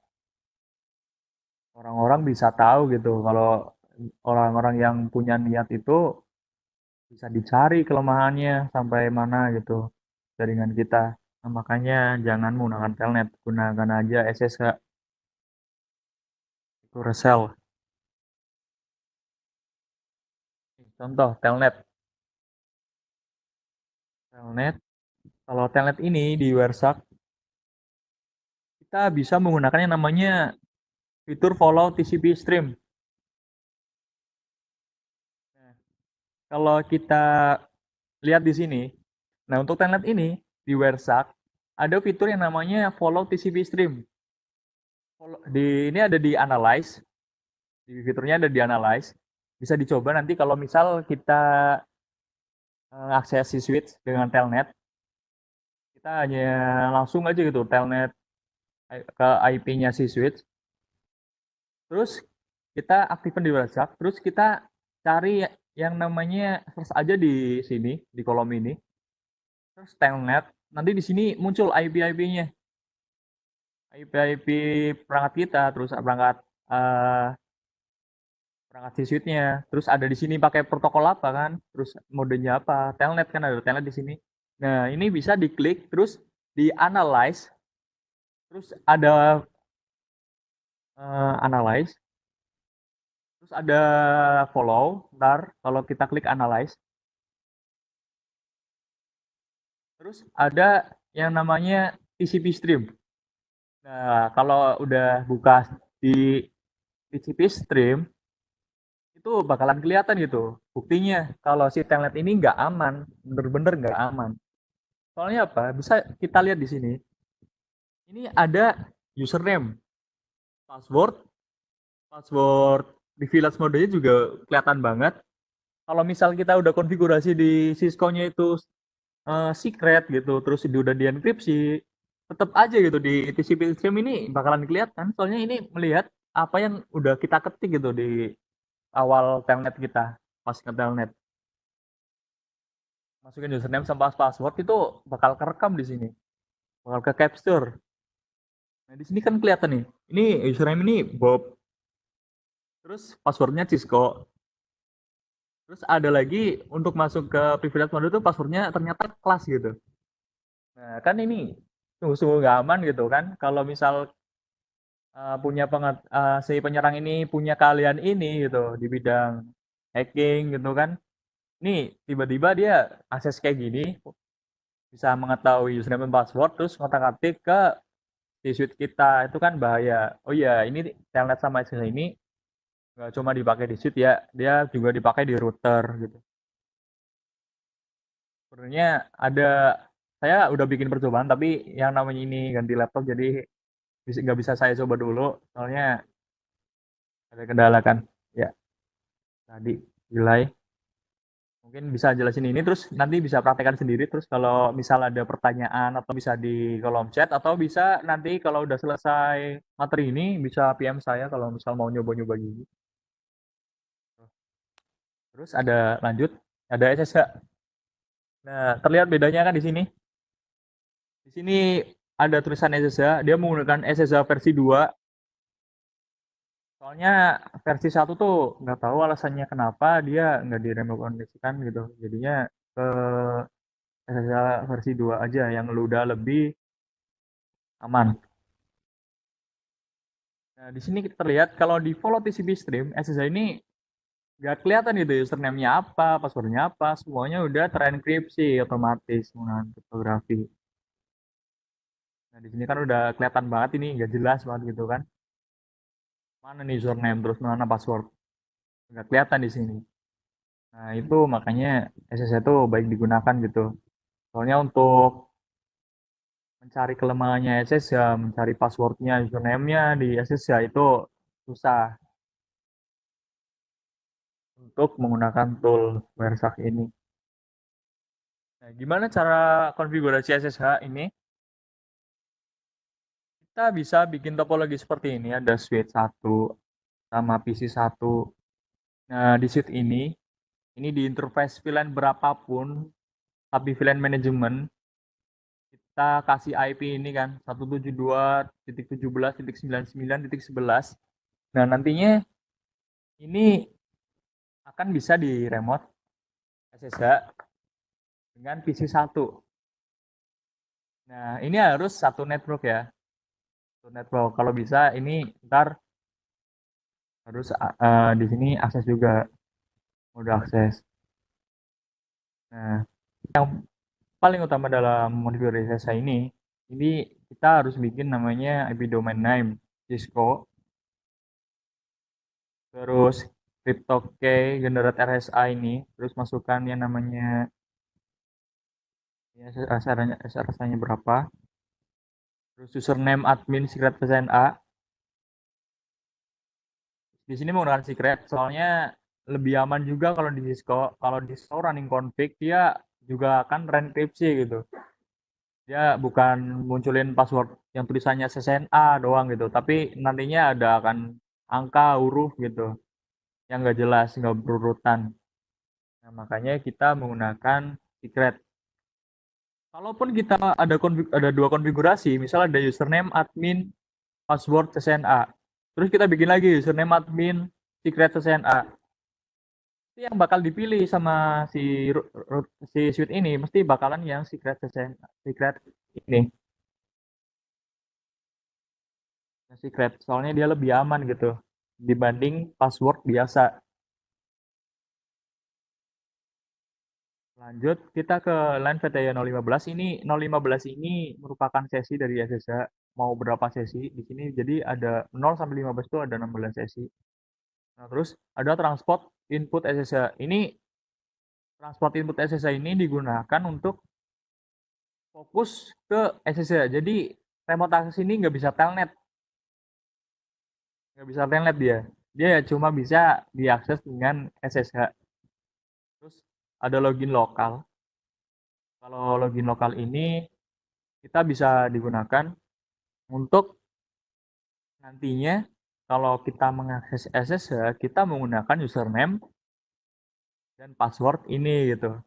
Orang-orang bisa tahu gitu kalau orang-orang yang punya niat itu bisa dicari kelemahannya sampai mana gitu jaringan kita. Nah, makanya jangan menggunakan telnet, gunakan aja SSH itu resell. Contoh telnet. Telnet, kalau telnet ini di WireShark kita bisa menggunakan yang namanya fitur follow TCP stream. Nah, kalau kita lihat di sini, nah untuk telnet ini di WireShark ada fitur yang namanya follow TCP stream. Ini ada di analyze, di fiturnya ada di analyze. Bisa dicoba nanti kalau misal kita akses si switch dengan telnet, kita hanya langsung aja gitu telnet ke IP-nya si switch. Terus kita aktifkan di WhatsApp, terus kita cari yang namanya search aja di sini, di kolom ini. Terus telnet, nanti di sini muncul IP-IP-nya. IP-IP perangkat kita, terus perangkat si switch-nya. Terus ada di sini pakai protokol apa kan? Terus modenya apa? Telnet kan ada telnet di sini. Nah, ini bisa diklik terus di analyze. Terus ada analyze. Terus ada follow. Ntar kalau kita klik analyze. Terus ada yang namanya TCP stream. Nah, kalau udah buka di TCP stream, itu bakalan kelihatan gitu. Buktinya kalau si telnet ini nggak aman, bener-bener nggak aman. Soalnya apa? Bisa kita lihat di sini. Ini ada username, password, di village mode-nya juga kelihatan banget. Kalau misal kita udah konfigurasi di Cisco-nya itu secret gitu, terus udah dienkripsi, tetap aja gitu di TCP stream ini bakalan kelihatan. Soalnya ini melihat apa yang udah kita ketik gitu di awal telnet kita, pas ke telnet. Masukin username sama password itu bakal kerekam di sini, bakal ke capture. Nah, di sini kan kelihatan nih. Ini username ini Bob. Terus passwordnya Cisco. Terus ada lagi untuk masuk ke privilege mode itu passwordnya ternyata kelas gitu. Nah, kan ini sungguh-sungguh nggak aman gitu kan. Kalau misal si penyerang ini punya keahlian ini gitu di bidang hacking gitu kan. Nih tiba-tiba dia akses kayak gini bisa mengetahui username dan password terus ngotak-atik ke di suite kita itu kan bahaya. Oh iya, ini telnet sama SSH ini nggak cuma dipakai di suite ya, dia juga dipakai di router gitu. Sebenarnya saya udah bikin percobaan tapi yang namanya ini ganti laptop jadi nggak bisa saya coba dulu soalnya ada kendala kan. Ya tadi delay. Mungkin bisa jelasin ini terus nanti bisa praktekkan sendiri terus kalau misal ada pertanyaan atau bisa di kolom chat atau bisa nanti kalau udah selesai materi ini bisa PM saya kalau misal mau nyoba-nyoba gini. Terus ada SSH. Nah, terlihat bedanya kan di sini. Di sini ada tulisan SSH, dia menggunakan SSH versi 2. Soalnya versi 1 tuh nggak tahu alasannya kenapa dia nggak direkomendasikan gitu. Jadinya ke SSH versi 2 aja yang udah lebih aman. Nah, di sini kita terlihat kalau di follow TCP stream, SSH ini nggak kelihatan gitu username-nya apa, password-nya apa, semuanya udah terenkripsi otomatis menggunakan kriptografi. Nah, di sini kan udah kelihatan banget ini nggak jelas banget gitu kan. Mana nih username terus mana password? Nggak kelihatan di sini. Nah, itu makanya SSH itu baik digunakan gitu. Soalnya untuk mencari kelemahannya SSH, mencari passwordnya, username-nya di SSH itu susah untuk menggunakan tool Wireshark ini. Nah, gimana cara konfigurasi SSH ini? Kita bisa bikin topologi seperti ini, ada switch 1 sama PC 1. Nah, di switch ini di interface VLAN berapapun, tapi VLAN manajemen, kita kasih IP ini kan 172.17.99.11. Nah, nantinya ini akan bisa di remote SSH dengan PC 1. Nah, ini harus satu network ya. Satu network. Kalau bisa ini ntar harus di sini akses juga mode akses. Nah, yang paling utama dalam konfigurasi SSH ini kita harus bikin namanya IP domain name Cisco. Terus crypto-key generate RSA ini, terus masukkan yang namanya ya SRSA-nya berapa. Terus username admin secret PSNA. Di sini menggunakan secret soalnya lebih aman juga kalau di Cisco. Kalau di Cisco running config dia juga akan renkripsi gitu. Dia bukan munculin password yang tulisannya SSNA doang gitu, tapi nantinya ada akan angka, huruf gitu yang nggak jelas, nggak berurutan. Nah, makanya kita menggunakan secret. Kalaupun kita ada dua konfigurasi, misal ada username admin password CCNA. Terus kita bikin lagi username admin secret CCNA. Itu yang bakal dipilih sama si suite ini mesti bakalan yang secret CCNA, secret ini. Secret soalnya dia lebih aman gitu dibanding password biasa. Lanjut kita ke LAN VTY 015. Ini 015 ini merupakan sesi dari SSH. Mau berapa sesi di sini? Jadi ada 0 sampai 15 itu ada 16 sesi. Nah, terus ada transport input SSH. Ini transport input SSH ini digunakan untuk fokus ke SSH. Jadi remote access ini nggak bisa telnet, dia ya cuma bisa diakses dengan SSH. Terus ada login lokal. Kalau login lokal ini kita bisa digunakan untuk nantinya kalau kita mengakses SSH, kita menggunakan username dan password ini gitu.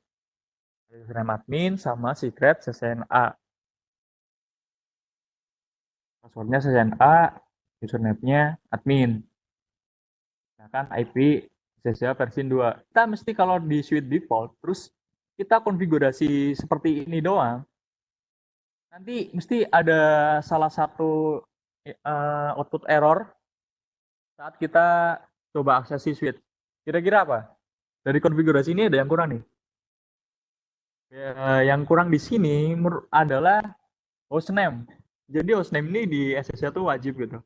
Username admin sama secret CCNA. Passwordnya CCNA, username-nya admin. Nah kan IP SSH versi 2. Kita mesti kalau di suite default, terus kita konfigurasi seperti ini doang, nanti mesti ada salah satu output error saat kita coba akses si suite. Kira-kira apa? Dari konfigurasi ini ada yang kurang nih. Ya, yang kurang di sini adalah hostname. Jadi hostname ini di SSH tuh wajib gitu.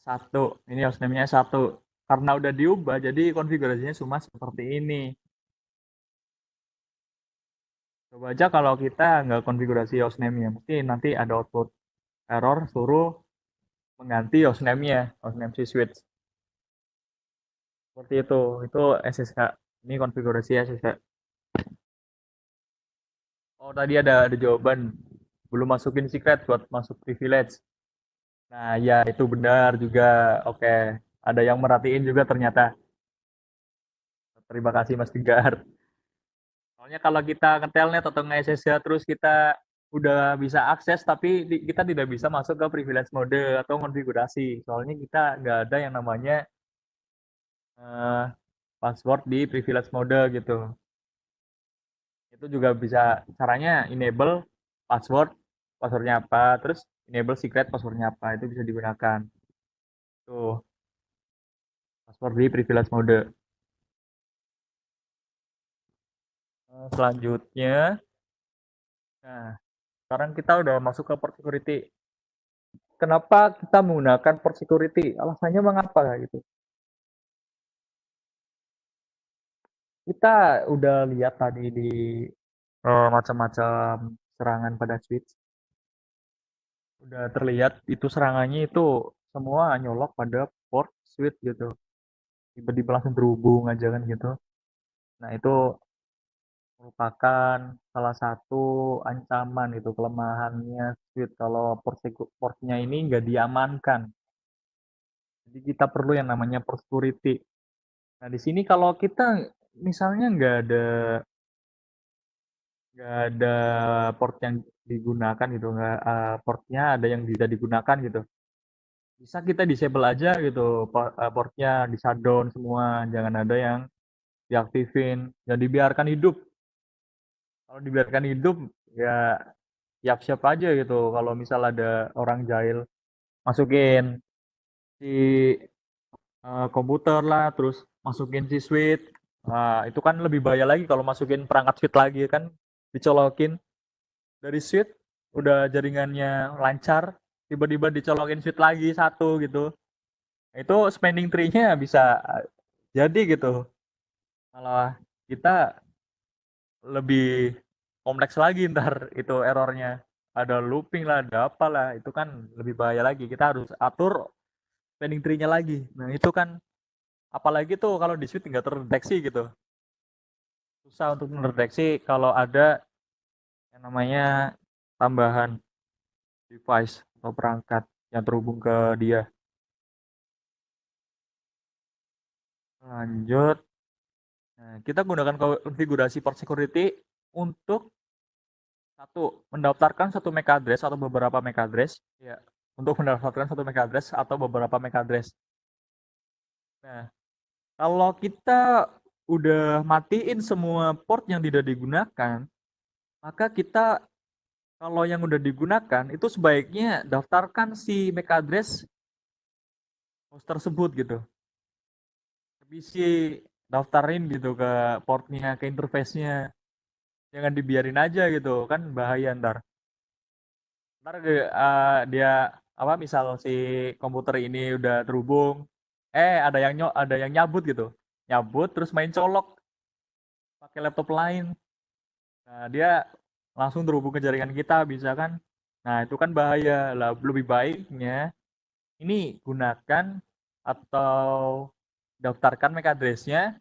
S1. Ini hostname-nya S1. Karena udah diubah, jadi konfigurasinya cuma seperti ini. Coba aja kalau kita nggak konfigurasi hostname-nya. Mesti nanti ada output error suruh mengganti hostname-nya, hostname si switch. Seperti itu. Itu SSH. Ini konfigurasi SSH. Oh, tadi ada jawaban. Belum masukin secret buat masuk privilege. Nah, ya itu benar juga. Oke. Ada yang merhatiin juga ternyata. Terima kasih Mas Tigar. Soalnya kalau kita nge-telnet atau nge-SSH terus kita udah bisa akses tapi kita tidak bisa masuk ke privilege mode atau konfigurasi. Soalnya kita nggak ada yang namanya password di privilege mode gitu. Itu juga bisa caranya enable passwordnya apa, terus enable secret passwordnya apa, itu bisa digunakan. Tuh, password di privilege mode. Selanjutnya, nah sekarang kita udah masuk ke port security. Kenapa kita menggunakan port security? Alasannya mengapa gitu? Kita udah lihat tadi di macam-macam serangan pada switch. Udah terlihat itu serangannya itu semua nyolok pada port switch gitu. Tiba-tiba langsung terhubung aja kan gitu. Nah, itu merupakan salah satu ancaman itu kelemahannya switch kalau portnya ini nggak diamankan. Jadi kita perlu yang namanya port security. Nah, di sini kalau kita misalnya nggak ada port yang digunakan gitu, nggak portnya ada yang bisa digunakan gitu. Bisa kita disable aja gitu, portnya di shutdown semua, jangan ada yang diaktifin, jangan dibiarkan hidup. Kalau dibiarkan hidup ya siap-siap aja gitu. Kalau misal ada orang jahil masukin si komputer lah, terus masukin si switch, nah, itu kan lebih bahaya lagi kalau masukin perangkat switch lagi kan, dicolokin dari switch udah jaringannya lancar, tiba-tiba dicolokin switch lagi satu gitu. Itu spending tree-nya bisa jadi gitu. Malah kita lebih kompleks lagi ntar itu errornya. Ada looping lah, ada apa lah. Itu kan lebih bahaya lagi. Kita harus atur spending tree-nya lagi. Nah itu kan apalagi tuh kalau di switch nggak terdeteksi gitu. Susah untuk mendeteksi kalau ada yang namanya tambahan device atau perangkat yang terhubung ke dia. Lanjut. Nah, kita gunakan konfigurasi port security untuk mendaftarkan satu MAC address atau beberapa MAC address. Ya, untuk mendaftarkan satu MAC address atau beberapa MAC address. Nah, kalau kita udah matiin semua port yang tidak digunakan, maka kita kalau yang udah digunakan itu sebaiknya daftarkan si MAC address host tersebut gitu. Bisa daftarin gitu ke portnya, ke interface-nya. Jangan dibiarin aja gitu, kan bahaya ntar. Ntar dia apa misal si komputer ini udah terhubung, ada yang nyabut gitu, nyabut terus main colok pakai laptop lain. Nah dia langsung terhubung ke jaringan kita, bisa kan? Nah, itu kan bahaya. Lah, lebih baiknya ini gunakan atau daftarkan MAC address-nya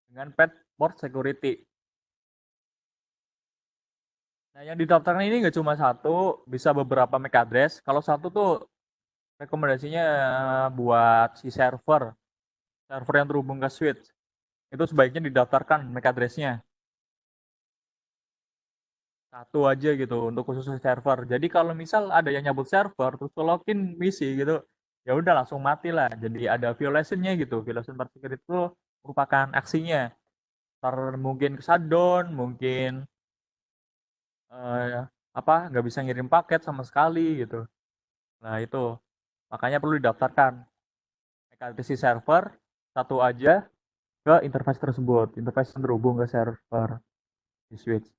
dengan port security. Nah, yang didaftarkan ini nggak cuma satu, bisa beberapa MAC address. Kalau satu tuh rekomendasinya buat si server yang terhubung ke switch. Itu sebaiknya didaftarkan MAC address-nya. Satu aja gitu untuk khusus server. Jadi kalau misal ada yang nyabut server terus login misi gitu, ya udah langsung mati lah. Jadi ada violation-nya gitu. Violation port security itu merupakan aksinya. Mungkin shutdown, mungkin nggak bisa ngirim paket sama sekali gitu. Nah itu makanya perlu didaftarkan MAC server satu aja ke interface tersebut, interface yang terhubung ke server di switch.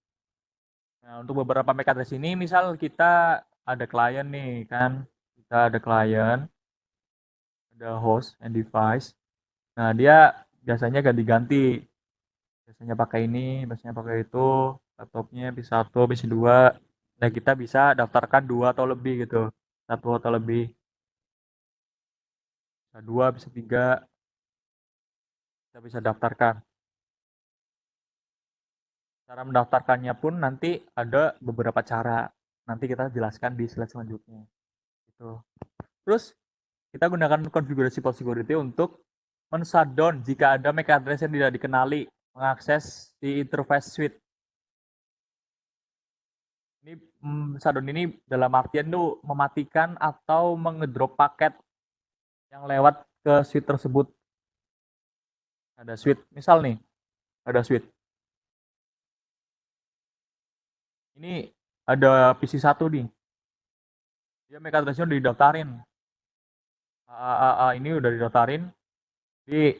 Nah untuk beberapa MAC address ini, misal kita ada klien nih kan, kita ada klien, ada host and device. Nah dia biasanya ganti-ganti, biasanya pakai ini, biasanya pakai itu, laptopnya bisa satu, bisa dua. Nah kita bisa daftarkan dua atau lebih gitu, satu atau lebih, bisa dua, bisa tiga, kita bisa daftarkan. Cara mendaftarkannya pun nanti ada beberapa cara, nanti kita jelaskan di slide selanjutnya. Gitu. Terus kita gunakan konfigurasi port security untuk men-shutdown jika ada MAC address yang tidak dikenali mengakses di interface switch. Ini shutdown ini dalam artian tuh mematikan atau mengedrop paket yang lewat ke switch tersebut. Ada switch, misal nih, ada switch. Ini ada PC1 nih. Dia MAC address-nya udah didaftarin. ini udah didaftarin di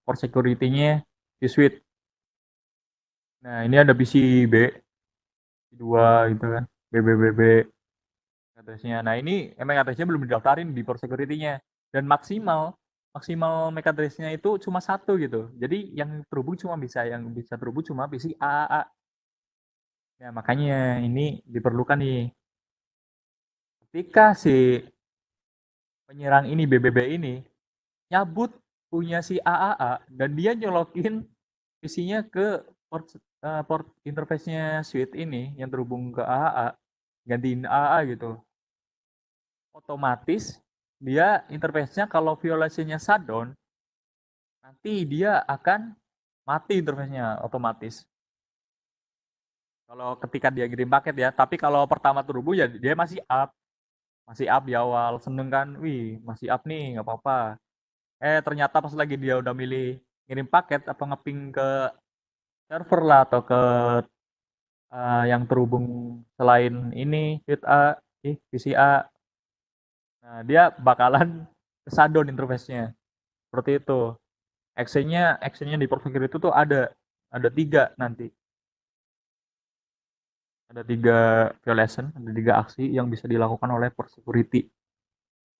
port security-nya di switch. Nah, ini ada PC B, dua gitu kan, BBBB address-nya. Nah, ini MAC address-nya belum didaftarin di port security-nya. Dan maksimal MAC address-nya itu cuma satu gitu. Jadi yang bisa terhubung cuma PC AAA. Ya, makanya ini diperlukan nih. Ketika si penyerang ini, BBB ini, nyabut punya si AAA dan dia nyolokin PC-nya ke port interface-nya switch ini yang terhubung ke AAA, gantiin AAA gitu. Otomatis dia interface-nya kalau violasinya shutdown, nanti dia akan mati interface-nya otomatis. Kalau ketika dia kirim paket ya, tapi kalau pertama terhubung ya dia masih up di awal, seneng kan, wih masih up nih, nggak apa-apa. Ternyata pas lagi dia udah milih ngirim paket apa ngeping ke server lah atau ke yang terhubung selain ini PCA. Nah, dia bakalan shutdown interface-nya. Seperti itu. Actionnya di port security itu tuh ada 3 nanti. Ada 3 violation, ada 3 aksi yang bisa dilakukan oleh port security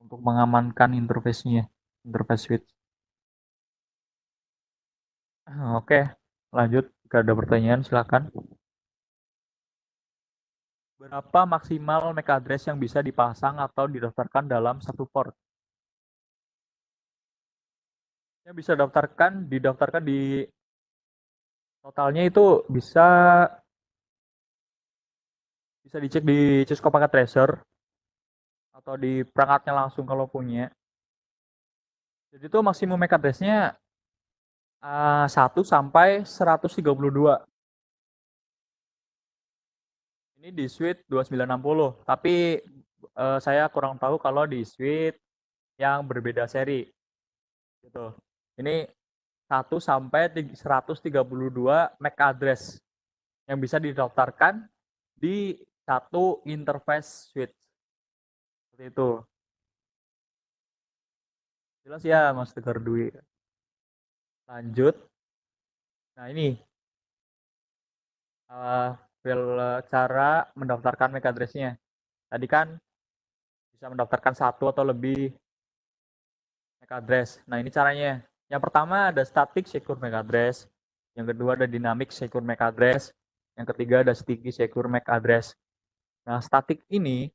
untuk mengamankan interface-nya, interface switch. Oke, lanjut. Jika ada pertanyaan silakan. Berapa maksimal MAC address yang bisa dipasang atau didaftarkan dalam satu port? Yang bisa didaftarkan di totalnya itu bisa dicek di Cisco Packet Tracer atau di perangkatnya langsung kalau punya. Jadi itu maksimum MAC address-nya 1 sampai 132. Ini di suite 2960, tapi saya kurang tahu kalau di suite yang berbeda seri. Gitu. Ini 1 sampai 132 MAC address yang bisa didaftarkan di satu interface switch. Seperti itu. Jelas ya Mas Tegar Dwi. Lanjut. Nah ini cara mendaftarkan MAC address-nya. Tadi kan bisa mendaftarkan satu atau lebih MAC address. Nah ini caranya. Yang pertama ada static secure MAC address. Yang kedua ada dynamic secure MAC address. Yang ketiga ada sticky secure MAC address. Nah, static ini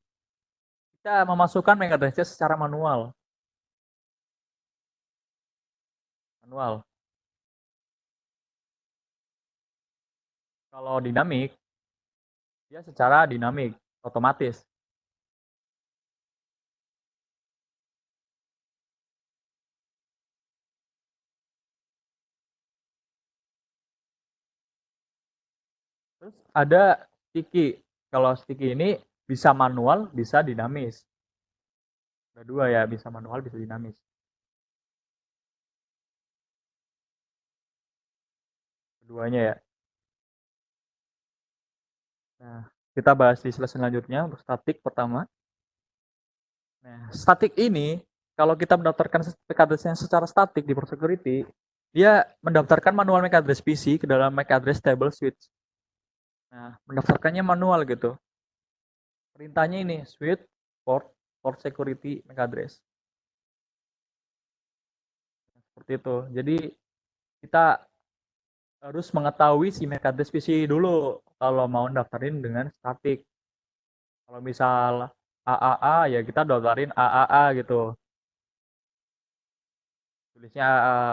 kita memasukkan MAC address-nya secara manual. Kalau dinamik, dia secara dinamik, otomatis. Terus ada sticky. Kalau sticky ini bisa manual, bisa dinamis. Ada dua ya, bisa manual, bisa dinamis. Keduanya ya. Nah, kita bahas di slide selanjutnya untuk statik pertama. Nah, statik ini kalau kita mendaftarkan MAC address-nya secara statik di PortSecurity, dia mendaftarkan manual MAC address PC ke dalam MAC address table switch. Nah, mendaftarkannya manual gitu. Perintahnya ini switch port security MAC address. Seperti itu. Jadi kita harus mengetahui si MAC address PC dulu kalau mau daftarin dengan statik. Kalau misal AAA ya kita daftarin AAA gitu. Tulisnya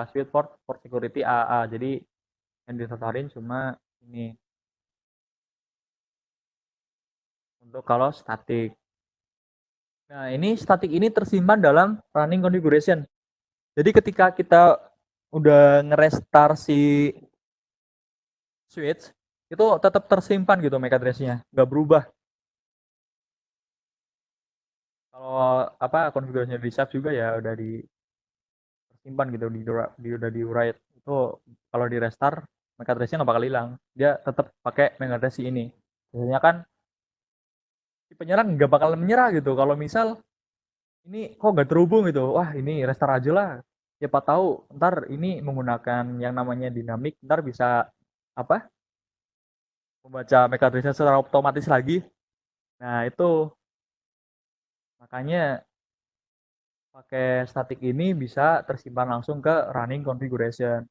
switch port security AAA. Jadi yang didaftarin cuma ini untuk kalau statik. Nah, ini statik ini tersimpan dalam running configuration. Jadi ketika kita udah nge-restart si switch, itu tetap tersimpan gitu MAC address-nya, nggak berubah. Kalau konfigurasinya di save juga ya udah tersimpan gitu, udah di write. Itu kalau di restart MAC address-nya nggak bakal hilang. Dia tetap pakai MAC address ini. Biasanya kan si penyerang nggak bakal menyerah gitu. Kalau misal ini kok nggak terhubung gitu, wah ini restart aja lah. Siapa tahu ntar ini menggunakan yang namanya dinamik, ntar bisa membaca MAC address-nya secara otomatis lagi. Nah itu makanya pakai static ini bisa tersimpan langsung ke running configuration.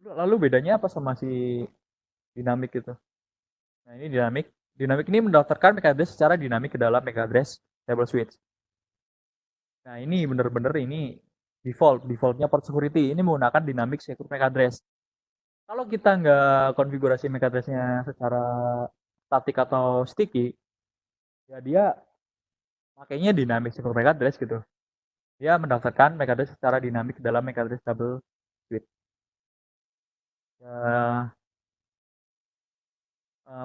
Lalu bedanya apa sama si dinamik itu? Nah ini dinamik. Dinamik ini mendaftarkan MAC address secara dinamik ke dalam MAC address table switch. Nah ini bener-bener ini defaultnya port security ini menggunakan dynamic secure MAC address. Kalau kita nggak konfigurasi MAC address-nya secara static atau sticky, ya dia pakainya dynamic secure MAC address gitu. Dia mendaftarkan MAC address secara dinamik dalam MAC address table switch. Ya,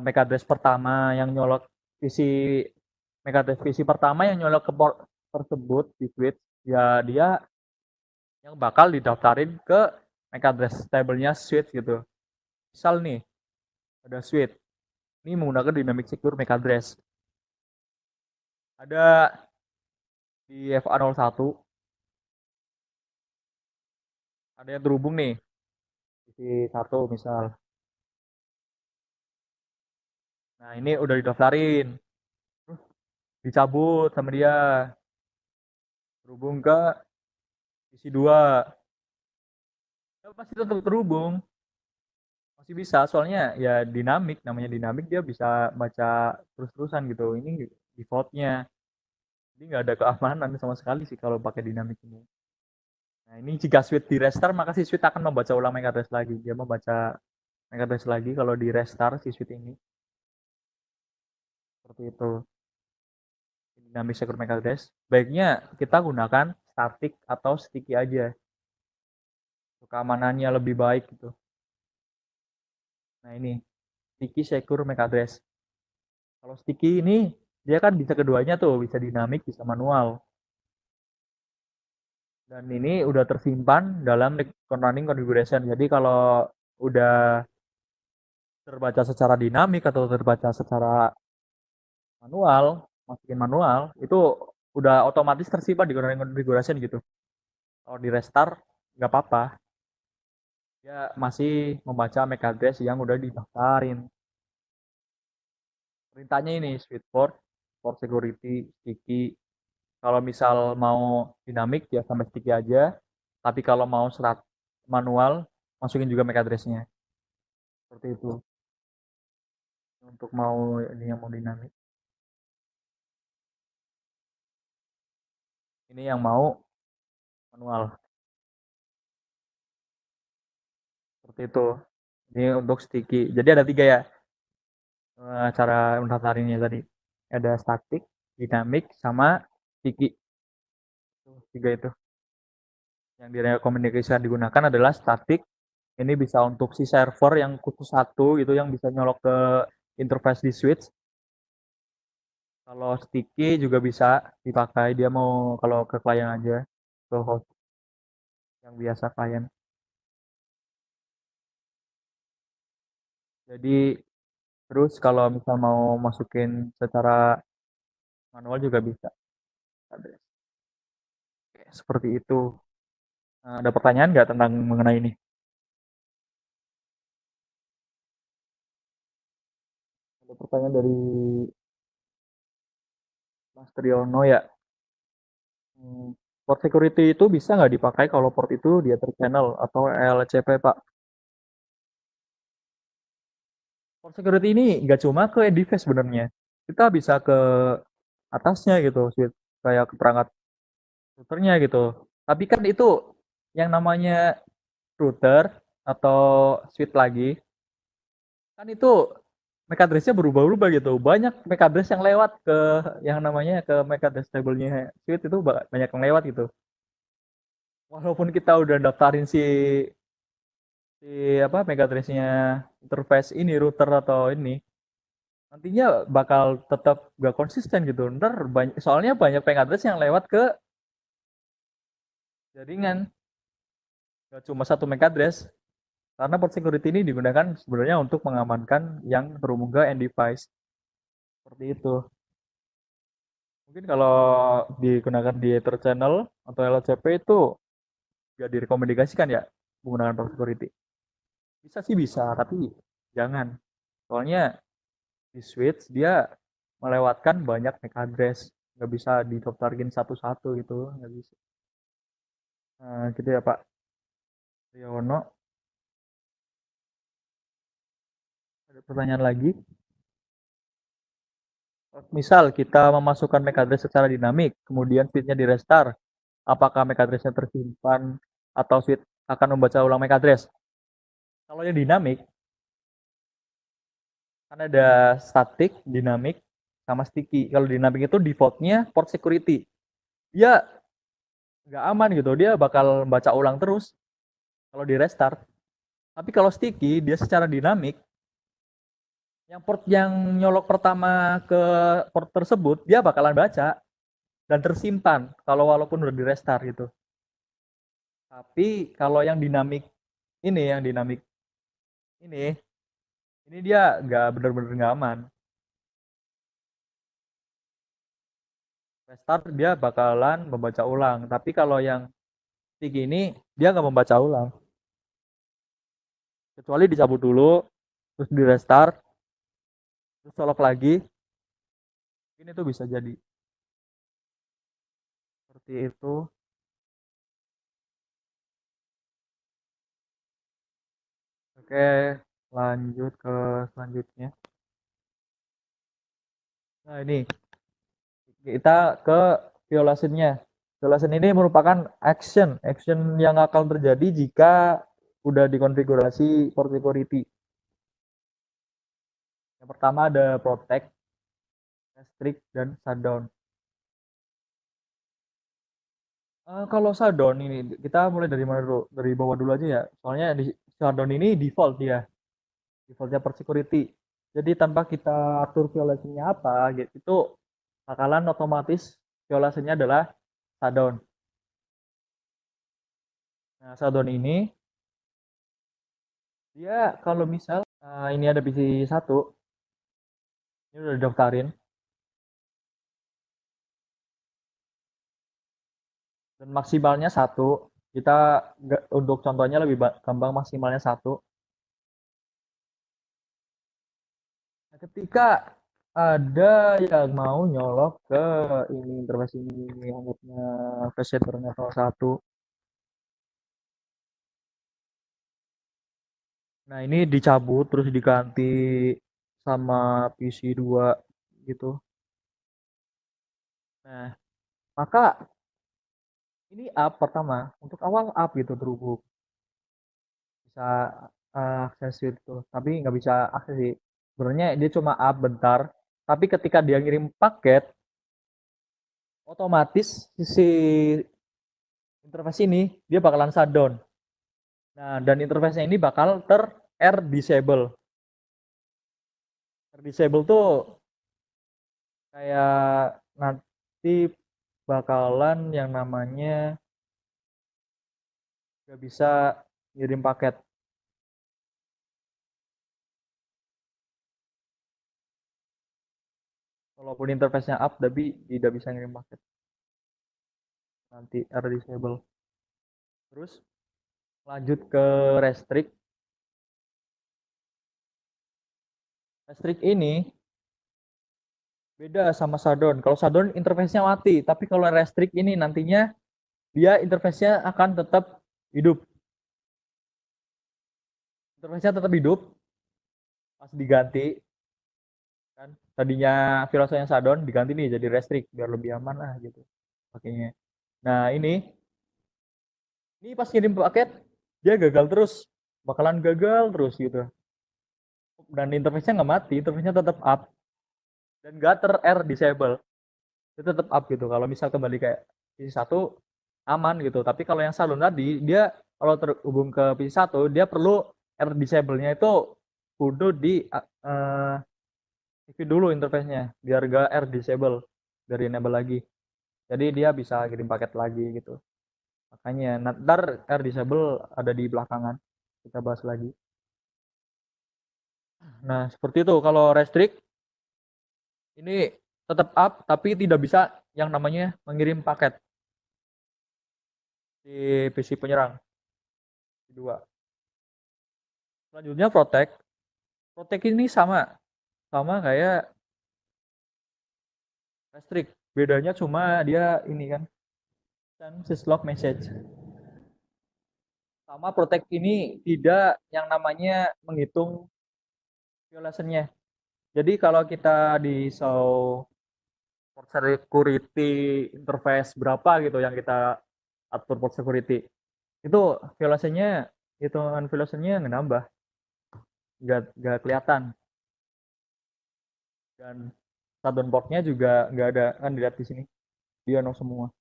MAC address pertama yang nyolok MAC address PC pertama yang nyolok ke port tersebut di switch, ya dia yang bakal didaftarin ke MAC address table-nya switch gitu. Misal nih, ada switch. Ini menggunakan dynamic secure MAC address. Ada di FA01. Ada yang terhubung nih. Di 1 misal. Nah, ini udah didaftarin. Dicabut sama dia. Terhubung ke isi 2. Ya, pasti tetap terhubung. Masih bisa, soalnya ya dinamik, namanya dinamik dia bisa baca terus-terusan gitu. Ini defaultnya. Jadi nggak ada keamanan sama sekali sih kalau pakai dinamik ini. Nah, ini jika switch di restart, maka si switch akan membaca ulang MAC address lagi. Dia membaca MAC address lagi kalau di restart si switch ini. Seperti itu. Dynamic secure MAC address. Baiknya kita gunakan static atau sticky aja. Keamanannya lebih baik gitu. Nah ini, sticky secure MAC address. Kalau sticky ini, dia kan bisa keduanya tuh, bisa dinamik, bisa manual. Dan ini udah tersimpan dalam running configuration. Jadi kalau udah terbaca secara dinamik atau terbaca secara manual, masukin manual, itu udah otomatis tersimpan di running configuration gitu. Kalau di restart, nggak apa-apa. Dia masih membaca MAC address yang udah didaftarin. Perintahnya ini, switch port security, sticky. Kalau misal mau dinamik ya sampai sticky aja. Tapi kalau mau manual, masukin juga MAC address-nya. Seperti itu. untuk mau ini yang mau dinamik. Ini yang mau manual. Seperti itu. Ini untuk sticky. Jadi ada 3 ya cara mendaftarinnya tadi. Ada static, dynamic, sama sticky. 3 itu. Yang direkomendasikan digunakan adalah static. Ini bisa untuk si server yang khusus satu gitu yang bisa nyolok ke interface di switch. Kalau sticky juga bisa dipakai, dia mau kalau ke klien aja, ke host yang biasa klien. Jadi terus kalau misal mau masukin secara manual juga bisa. Oke, seperti itu. Ada pertanyaan nggak tentang mengenai ini? Ada pertanyaan dari Mas Triyono ya. Port security itu bisa nggak dipakai kalau port itu di Ether channel atau LCP, Pak? Port security ini nggak cuma ke device sebenarnya. Kita bisa ke atasnya gitu, switch kayak ke perangkat routernya gitu. Tapi kan itu yang namanya router atau switch lagi, kan itu MAC address-nya berubah-ubah gitu. Banyak MAC address yang lewat ke yang namanya ke MAC address table-nya switch itu banyak yang lewat gitu. Walaupun kita udah daftarin si apa MAC address-nya interface ini router atau ini, nantinya bakal tetap gak konsisten gitu. Ntar soalnya banyak MAC address yang lewat ke jaringan, gak cuma satu MAC address. Karena port security ini digunakan sebenarnya untuk mengamankan yang terhubung ke end device. Seperti itu. Mungkin kalau digunakan di Ether channel atau LCP itu gak direkomendasikan ya menggunakan port security. Bisa sih bisa, tapi jangan. Soalnya di switch dia melewatkan banyak MAC address. Nggak bisa didaftarin satu-satu gitu, nggak bisa. Nah, gitu ya Pak Riono. Ada pertanyaan lagi? Misal kita memasukkan MAC address secara dinamik, kemudian switch-nya di restart, apakah MAC address-nya tersimpan atau switch akan membaca ulang MAC address? Kalau yang dinamik, kan ada static, dinamik, sama sticky. Kalau dinamik itu defaultnya port security. Dia nggak aman gitu, dia bakal baca ulang terus kalau di restart. Tapi kalau sticky, dia secara dinamik, yang port yang nyolok pertama ke port tersebut, dia bakalan baca dan tersimpan kalau walaupun udah di restart gitu. Tapi kalau yang dinamik ini dia nggak bener-bener nggak aman. Restart dia bakalan membaca ulang. Tapi kalau yang sticky ini dia nggak membaca ulang. Kecuali dicabut dulu, terus di restart, terus colok lagi. Ini tuh bisa jadi seperti itu. Oke, lanjut ke selanjutnya. Nah ini kita ke violationnya. Violation ini merupakan action yang akan terjadi jika udah dikonfigurasi port security. Yang pertama ada protect, restrict, dan shutdown. Kalau shutdown ini kita mulai dari mana dulu? Dari bawah dulu aja ya. Soalnya di shutdown ini default dia, defaultnya port security. Jadi tanpa kita atur violasinya apa, gitu, itu bakalan otomatis violasinya adalah shutdown. Nah, shutdown ini dia kalau misal ini ada PC 1, ini udah didaftarin, dan maksimalnya 1. Kita untuk contohnya lebih gampang, maksimalnya 1. Nah, ketika ada yang mau nyolok ke ini interface ini anggapnya flash shadernya salah satu. Nah, ini dicabut terus diganti sama PC 2 gitu. Nah, maka ini up pertama, untuk awal up gitu terhubung. Bisa akses itu, tapi nggak bisa akses sih. Sebenarnya dia cuma up bentar, tapi ketika dia ngirim paket, otomatis si interface ini dia bakalan shutdown. Nah, dan interface ini bakal R disable. R disable tuh kayak nanti bakalan yang namanya nggak bisa ngirim paket. Walaupun interface-nya up, tapi tidak bisa ngirim paket. Nanti R disable. Terus lanjut ke restrict. Restrict ini beda sama shutdown. Kalau shutdown interface-nya mati, tapi kalau restrict ini nantinya dia interface-nya akan tetap hidup. Interface-nya tetap hidup pas diganti kan. Tadinya filosofnya shutdown diganti nih jadi restrict biar lebih aman lah gitu pakainya. Nah, ini pas kirim paket dia gagal terus, bakalan gagal terus gitu. Dan interface-nya nggak mati, interface-nya tetap up dan nggak R disable. Itu tetap up gitu. Kalau misal kembali kayak PC 1 aman gitu. Tapi kalau yang salon tadi dia kalau terhubung ke PC 1 dia perlu R disable-nya itu kudu di aktif dulu interface-nya biar gak R disable dari enable lagi. Jadi dia bisa kirim paket lagi gitu. Makanya ntar R disable ada di belakangan. Kita bahas lagi. Nah, seperti itu kalau restrict ini tetap up tapi tidak bisa yang namanya mengirim paket di PC penyerang. Kedua. Selanjutnya protect. Protect ini sama kayak restrict. Bedanya cuma dia ini kan send syslog message. Sama protect ini tidak yang namanya menghitung violation-nya. Jadi kalau kita di show port security interface berapa gitu yang kita atur port security, itu violation-nya, hitungan violation-nya nggak nambah, nggak kelihatan. Dan shutdown port-nya juga nggak ada, kan dilihat di sini, dia no semua.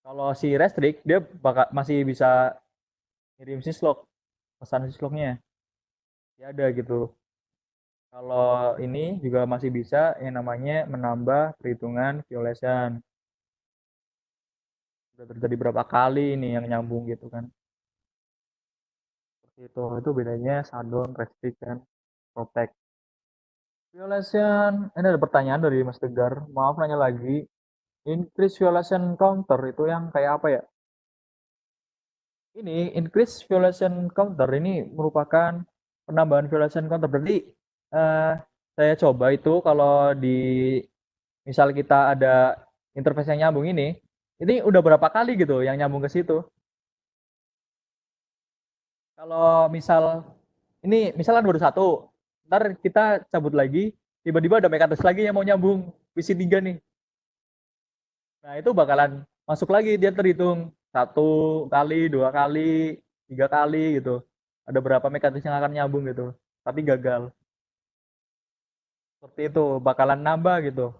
Kalau si restrict dia masih bisa ngirim syslog, pesan syslognya ya ada gitu. Kalau ini juga masih bisa yang namanya menambah perhitungan violation. Sudah terjadi berapa kali ini yang nyambung gitu kan. Seperti itu bedanya shutdown, restrict, dan protect. Violation, ini ada pertanyaan dari Mas Tegar. Maaf nanya lagi. Increase violation counter itu yang kayak apa ya? Ini increase violation counter ini merupakan penambahan violation counter. Berarti saya coba itu kalau di misal kita ada interface yang nyambung ini udah berapa kali gitu yang nyambung ke situ. Kalau misal ini misalnya baru satu, ntar kita cabut lagi, tiba-tiba ada MAC address lagi yang mau nyambung PC3 nih. Nah itu bakalan masuk lagi, dia terhitung 1 kali, 2 kali, 3 kali gitu. Ada berapa MAC address yang akan nyambung gitu, tapi gagal. Seperti itu, bakalan nambah gitu.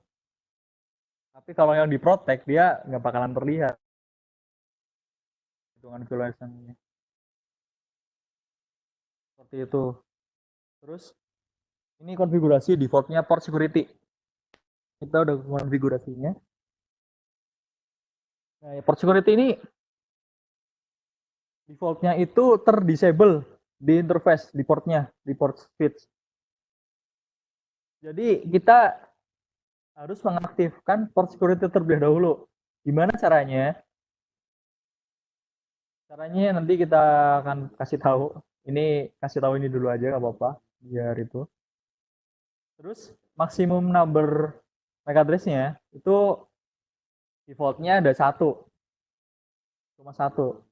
Tapi kalau yang di protect dia nggak bakalan terlihat hitungan violation-nya. Seperti itu. Terus ini konfigurasi defaultnya port security. Kita udah konfigurasinya. Nah, port security ini defaultnya itu terdisable di interface di portnya, di port switch. Jadi kita harus mengaktifkan port security terlebih dahulu. Gimana caranya? Caranya nanti kita akan kasih tahu. Ini kasih tahu ini dulu aja nggak apa-apa, biar itu. Terus maksimum number MAC address-nya itu defaultnya ada 1, cuma 1.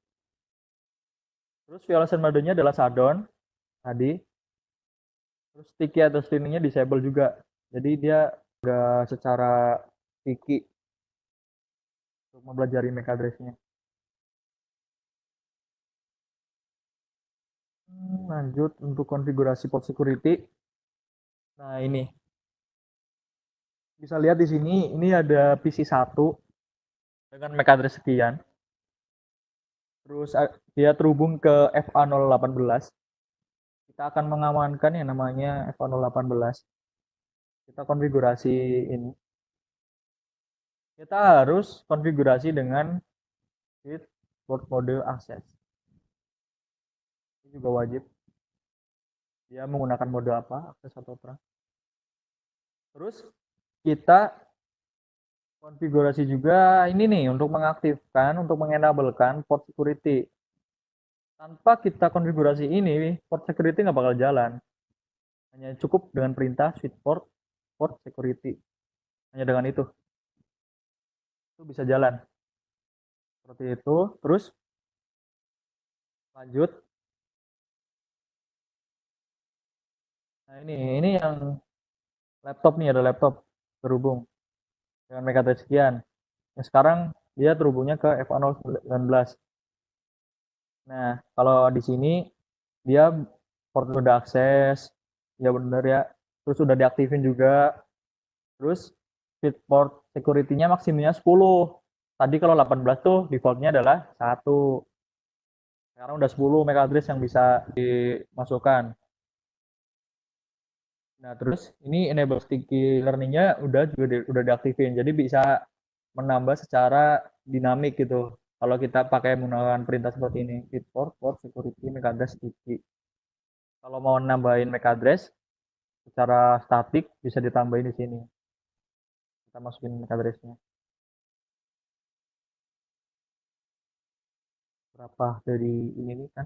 Terus violation mode-nya adalah shutdown tadi. Terus sticky atau streamingnya disable juga. Jadi dia nggak secara sticky untuk mempelajari MAC address-nya. Lanjut untuk konfigurasi port security. Nah, ini bisa lihat di sini, ini ada PC1 dengan MAC address sekian. Terus dia terhubung ke FA018. Kita akan mengamankan yang namanya FA018. Kita konfigurasi ini. Kita harus konfigurasi dengan with port mode access. Ini juga wajib. Dia menggunakan mode apa, akses atau perang. Terus kita konfigurasi juga ini nih untuk mengaktifkan, untuk mengenablekan port security. Tanpa kita konfigurasi ini, port security nggak bakal jalan. Hanya cukup dengan perintah switch port security. Hanya dengan itu bisa jalan. Seperti itu. Terus lanjut. Nah, ini yang laptop nih, ada laptop terhubung dengan MAC address sekian. Nah, sekarang dia terhubungnya ke FA019. Nah, kalau di sini dia port udah akses, ya bener ya. Terus udah diaktifin juga. Terus speed port security-nya maksimumnya 10. Tadi kalau 18 tuh defaultnya adalah 1. Sekarang udah 10 MAC address yang bisa dimasukkan. Nah, terus ini enable sticky learning-nya udah diaktifin. Jadi bisa menambah secara dinamik gitu. Kalau kita pakai menggunakan perintah seperti ini, speed port security MAC address sticky. Kalau mau nambahin MAC address secara statik bisa ditambahin di sini. Kita masukin MAC address-nya. Berapa dari ini nih kan?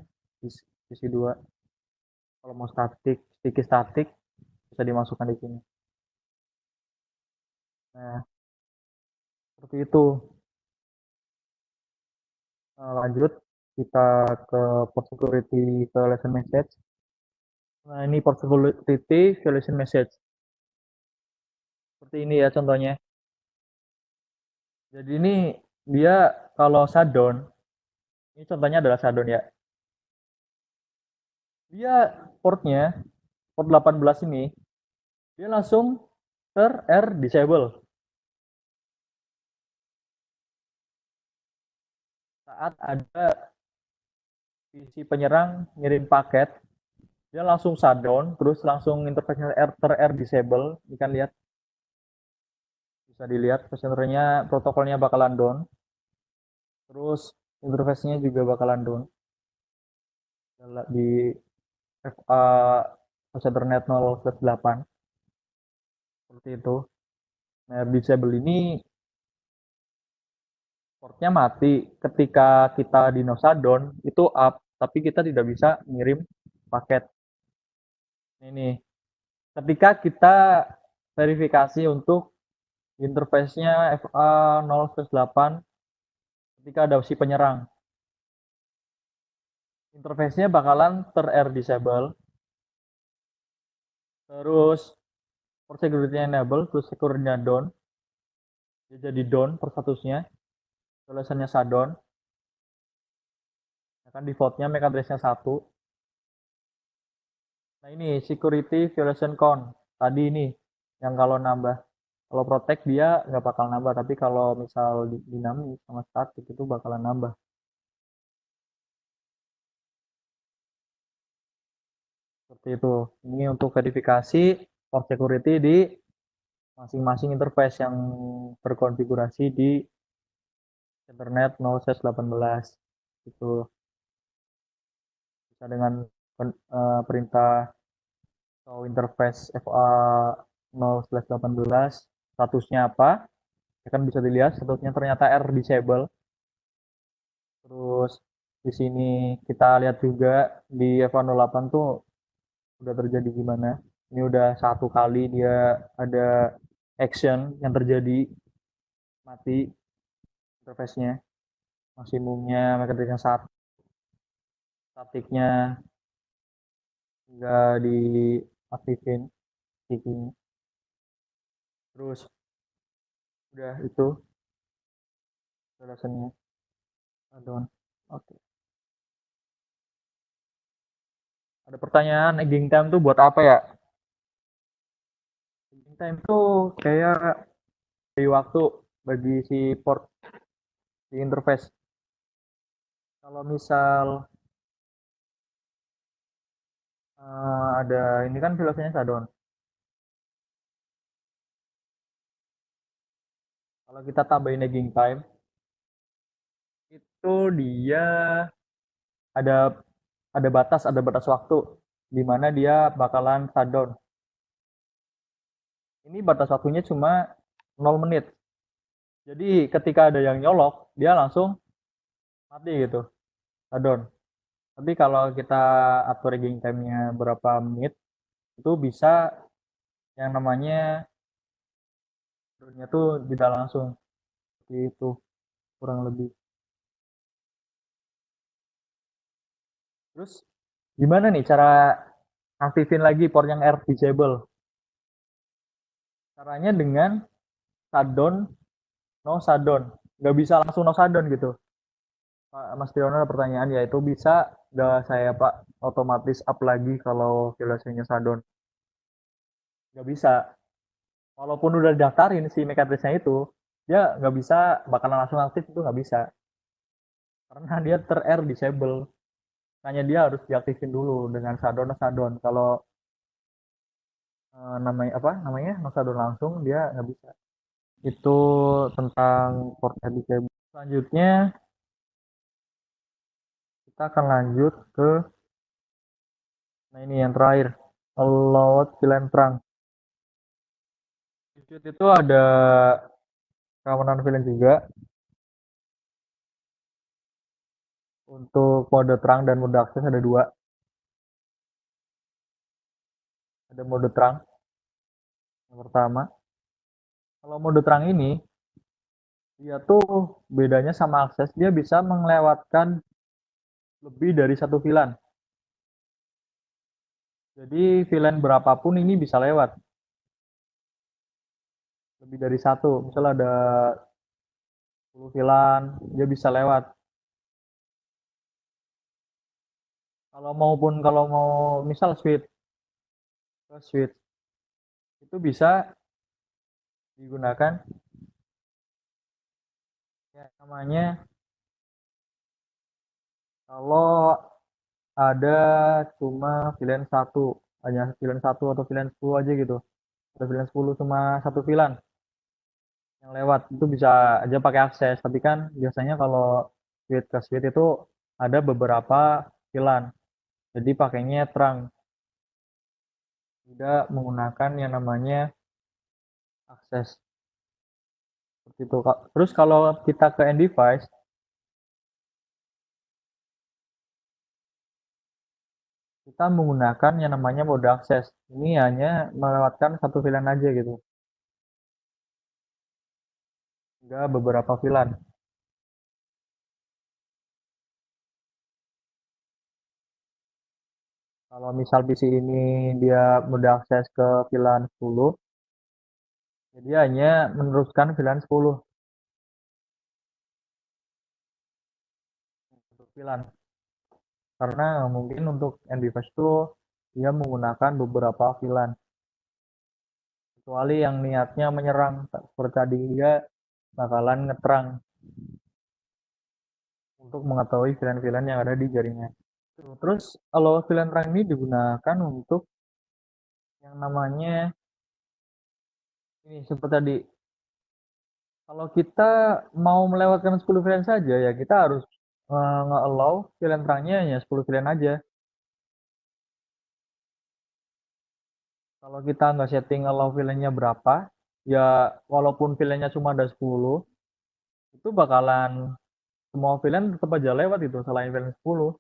Sisi 2. Kalau mau sticky statik bisa dimasukkan di sini. Nah, seperti itu. Nah, lanjut kita ke port security violation message. Nah, ini port security violation message. Seperti ini ya contohnya. Jadi ini dia kalau shutdown, ini contohnya adalah shutdown ya. Dia portnya, port 18 ini, dia langsung disable. Saat ada PC penyerang ngirim paket, dia langsung shutdown, terus langsung interface-nya disable. Ini kan lihat, bisa dilihat passengernya, protokolnya bakalan down, terus interface-nya juga bakalan down di FA Ethernet 0/8 seperti itu. Nah, disable ini portnya mati ketika kita di no shutdown itu up, tapi kita tidak bisa ngirim paket. Ini ketika kita verifikasi untuk interface-nya FA 0/8 ketika ada si penyerang, interface-nya bakalan disable, terus port security enable, terus security-nya down, dia jadi down per statusnya, tulisannya shutdown, ya kan defaultnya MAC address-nya 1. Nah, ini security violation count tadi ini yang kalau nambah, kalau protect dia nggak bakal nambah, tapi kalau misal dinamis sama static itu bakalan nambah. Seperti itu. Ini untuk verifikasi port security di masing-masing interface yang berkonfigurasi di Ethernet 0/18 itu. Bisa dengan perintah atau interface FA 0/18 statusnya apa, ya kan bisa dilihat statusnya ternyata disable. Terus di sini kita lihat juga di FA08 tuh udah terjadi gimana. Ini udah 1 kali dia ada action yang terjadi, mati interface-nya, maksimumnya MAC address-nya 1, statiknya nggak di aktifin sticky. Terus udah itu alasannya add-on. Oke. Ada pertanyaan, egging time tuh buat apa ya? Egging time tuh kayak bagi waktu bagi si port di interface. Kalau misal ada ini kan filosofinya shutdown. Kalau kita tambahin egging time, itu dia ada ada batas waktu di mana dia bakalan shutdown. Ini batas waktunya cuma 0 menit. Jadi ketika ada yang nyolok, dia langsung mati gitu, shutdown. Tapi kalau kita atur egging time-nya berapa menit, itu bisa yang namanya shutdown-nya tuh tidak langsung. Seperti itu kurang lebih. Terus gimana nih cara aktifin lagi port yang R disable? Caranya dengan shutdown, no shutdown. Nggak bisa langsung no shutdown gitu. Pak Mas Triono ada pertanyaan, yaitu bisa nggak saya Pak otomatis up lagi kalau filasinya shutdown? Nggak bisa. Walaupun udah daftarin si mekanisnya itu, dia nggak bisa bakalan langsung aktif, itu nggak bisa. Karena dia ter-R disable. Makanya dia harus diaktifin dulu dengan shutdown no shutdown. Kalau namanya apa namanya no shutdown langsung dia nggak bisa. Itu tentang port disable. Selanjutnya kita akan lanjut ke ini yang terakhir, allowed VLAN trunk. Di itu ada keamanan VLAN juga. Untuk mode terang dan mode akses ada dua. Ada mode terang yang pertama. Kalau mode terang ini dia tuh bedanya sama akses, dia bisa melewatkan lebih dari satu VLAN. Jadi VLAN berapapun ini bisa lewat. Lebih dari satu, misalnya ada 10 VLAN, dia bisa lewat. Kalau mau misal switch ke switch itu bisa digunakan ya namanya kalau ada cuma VLAN satu, hanya VLAN satu atau VLAN 10 aja gitu. Ada VLAN 10 cuma satu VLAN yang lewat, itu bisa aja pakai akses. Tapi kan biasanya kalau switch ke switch itu ada beberapa VLAN, jadi pakainya terang, tidak menggunakan yang namanya akses. Seperti itu Kak. Terus kalau kita ke end device, kita menggunakan yang namanya mode akses. Ini hanya melewatkan satu VLAN aja gitu, enggak beberapa VLAN. Kalau misal PC ini dia mode akses ke VLAN 10, jadi hanya meneruskan VLAN 10 untuk VLAN. Karena mungkin untuk end device itu dia menggunakan beberapa VLAN. Kecuali yang niatnya menyerang, seperti tadi dia bakalan ngeterang untuk mengetahui VLAN-VLAN yang ada di jaringan. Terus kalau VLAN terang ini digunakan untuk yang namanya ini seperti tadi. Kalau kita mau melewatkan 10 VLAN saja ya kita harus nge-allow VLAN terangnya hanya 10 VLAN aja. Kalau kita nggak setting allow VLAN-nya berapa, ya walaupun VLAN-nya cuma ada 10, itu bakalan semua VLAN tetap aja lewat itu selain VLAN 10.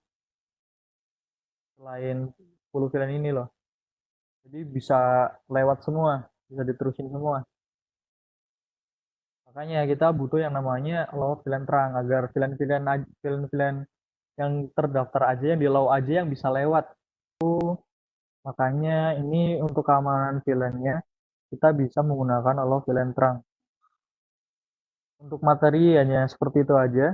Selain 10 VLAN ini loh. Jadi bisa lewat semua, bisa diterusin semua. Makanya kita butuh yang namanya allow VLAN terang agar VLAN yang terdaftar aja, yang di allow aja yang bisa lewat. Makanya ini untuk keamanan VLAN-nya kita bisa menggunakan Allo VLAN terang. Untuk materi hanya seperti itu aja.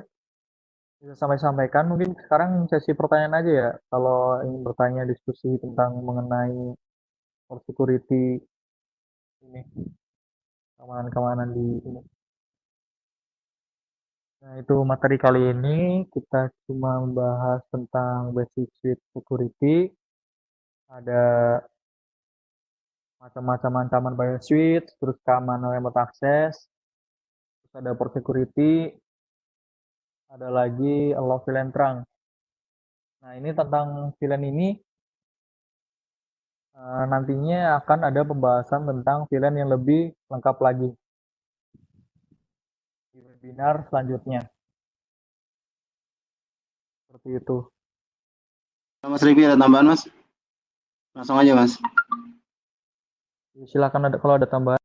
Bisa sampai sampaikan. Mungkin sekarang sesi pertanyaan aja ya. Kalau ingin bertanya diskusi tentang mengenai security ini, keamanan-keamanan di ini. Nah, itu materi kali ini kita cuma membahas tentang basic suite security. Ada macam-macam ancaman pada switch, terus keamanan remote access, terus ada port security, ada lagi allow VLAN terang. Nah, ini tentang VLAN ini nantinya akan ada pembahasan tentang VLAN yang lebih lengkap lagi di webinar selanjutnya. Seperti itu. Mas Rivi ada tambahan Mas? Langsung aja Mas. Silakan kalau ada tambahan.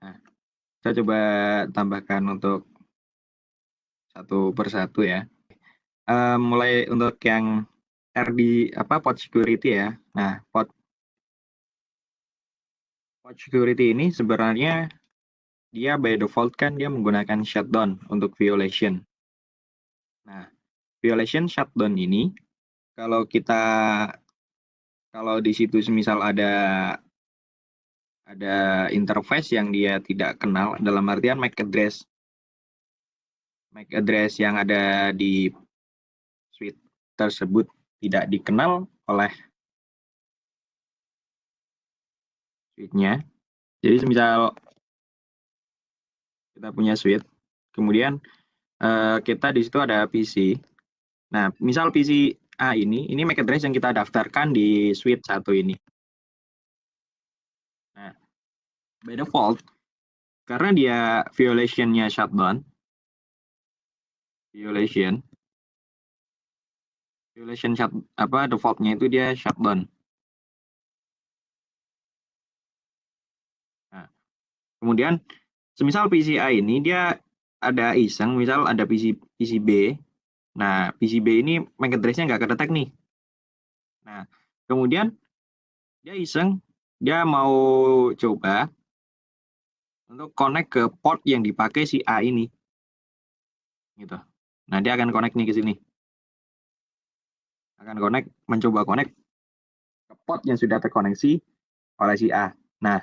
Nah, saya coba tambahkan untuk satu persatu ya. Mulai untuk yang port security ya. Nah, port security ini sebenarnya dia by default kan dia menggunakan shutdown untuk violation. Nah, violation shutdown ini kalau di situ semisal ada interface yang dia tidak kenal, dalam artian MAC address yang ada di suite tersebut tidak dikenal oleh suite-nya. Jadi semisal kita punya suite, kemudian kita di situ ada PC. Nah, misal PC A ini MAC address yang kita daftarkan di suite 1 ini. Nah, by default, karena dia violation-nya shutdown, default-nya itu dia shutdown. Nah, kemudian semisal PCA ini dia ada iseng, misal ada PCB. Nah, PCB ini MAC address-nya nggak kedetek nih. Nah, kemudian dia iseng, dia mau coba untuk connect ke port yang dipakai si A ini. Gitu. Nah, dia akan connect nih ke sini. Mencoba connect ke port yang sudah terkoneksi oleh si A. Nah,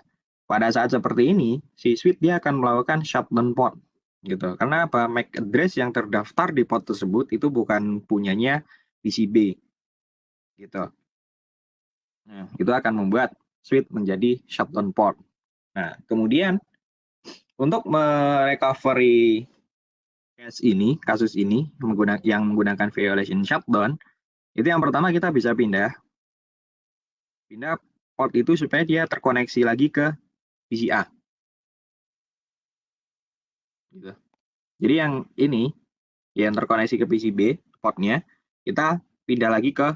pada saat seperti ini, si switch dia akan melakukan shutdown port. Gitu. Karena apa? MAC address yang terdaftar di port tersebut itu bukan punyanya PCB. Gitu. Nah, itu akan membuat switch menjadi shutdown port. Nah, kemudian untuk merecovery kasus ini yang menggunakan violation shutdown, itu yang pertama kita bisa pindah port itu supaya dia terkoneksi lagi ke PCA. Gitu. Jadi yang ini yang terkoneksi ke PCB portnya, kita pindah lagi ke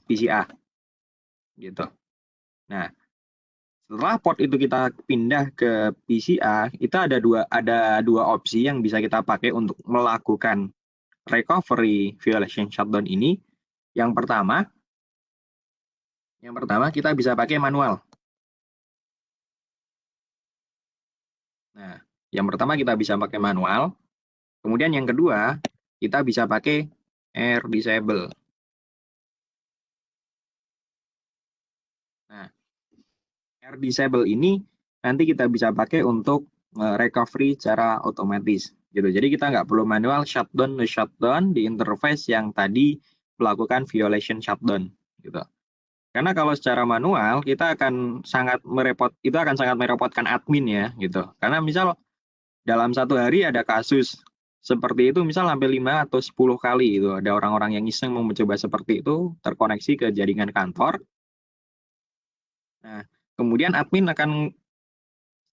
PCA. Gitu. Nah, setelah port itu kita pindah ke PCA, kita ada dua opsi yang bisa kita pakai untuk melakukan recovery violation shutdown ini. Yang pertama kita bisa pakai manual. Nah, yang pertama kita bisa pakai manual. Kemudian yang kedua, kita bisa pakai air disable. Nah, air disable ini nanti kita bisa pakai untuk recovery secara otomatis. Gitu. Jadi kita nggak perlu manual shutdown di interface yang tadi melakukan violation shutdown. Gitu. Karena kalau secara manual kita akan sangat merepotkan admin ya, gitu. Karena misal dalam satu hari ada kasus seperti itu, misal sampai 5 atau 10 kali itu ada orang-orang yang iseng mau mencoba seperti itu terkoneksi ke jaringan kantor. Nah, kemudian admin akan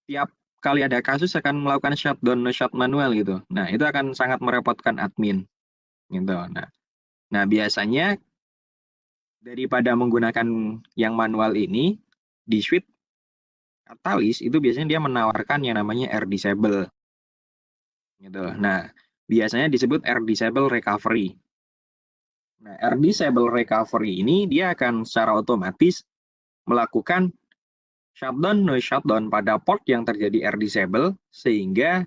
setiap kali ada kasus akan melakukan shutdown manual gitu. Nah, itu akan sangat merepotkan admin. Gitu. Nah, biasanya daripada menggunakan yang manual ini, di suite Catalyst itu biasanya dia menawarkan yang namanya air disable. Gitu. Nah, biasanya disebut air disable recovery. Nah, R-Disable Recovery ini dia akan secara otomatis melakukan shutdown no shutdown pada port yang terjadi R-Disable, sehingga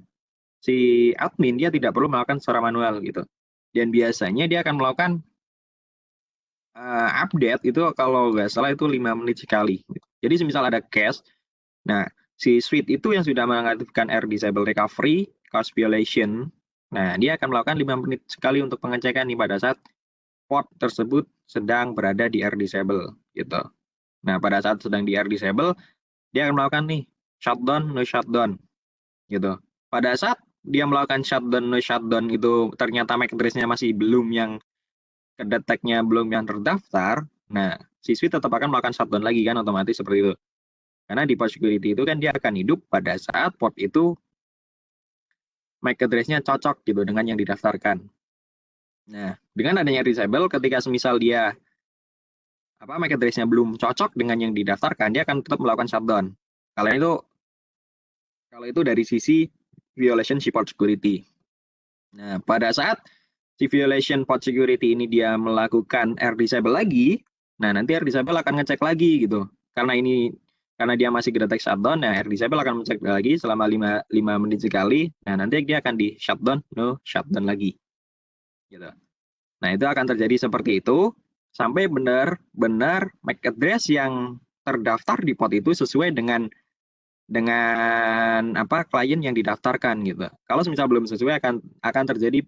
si admin dia tidak perlu melakukan secara manual gitu. Dan biasanya dia akan melakukan update itu kalau nggak salah itu 5 menit sekali. Jadi semisal ada cache, nah si suite itu yang sudah mengaktifkan R-Disable Recovery, cache violation, nah dia akan melakukan 5 menit sekali untuk pengecekan nih pada saat port tersebut sedang berada di R-Disable gitu. Nah pada saat sedang di R-Disable, dia akan melakukan nih shutdown no shutdown gitu. Pada saat dia melakukan shutdown no shutdown itu ternyata MAC address-nya masih belum yang kedeteknya belum yang terdaftar, nah si suite tetap akan melakukan shutdown lagi kan otomatis seperti itu. Karena di port security itu kan dia akan hidup pada saat port itu MAC address-nya cocok gitu dengan yang didaftarkan. Nah, dengan adanya disable, ketika semisal dia MAC address-nya belum cocok dengan yang didaftarkan, dia akan tetap melakukan shutdown. Kalau itu dari sisi violation si port security. Nah, pada saat si violation port security ini dia melakukan R-disable lagi, nah nanti R-disable akan ngecek lagi gitu. Karena dia masih kedetek shutdown, nah R-disable akan ngecek lagi selama 5 menit sekali. Nah, nanti dia akan di shutdown, no shutdown lagi. Gitu. Nah, itu akan terjadi seperti itu sampai benar-benar MAC address yang terdaftar di port itu sesuai dengan klien yang didaftarkan gitu. Kalau misal belum sesuai akan terjadi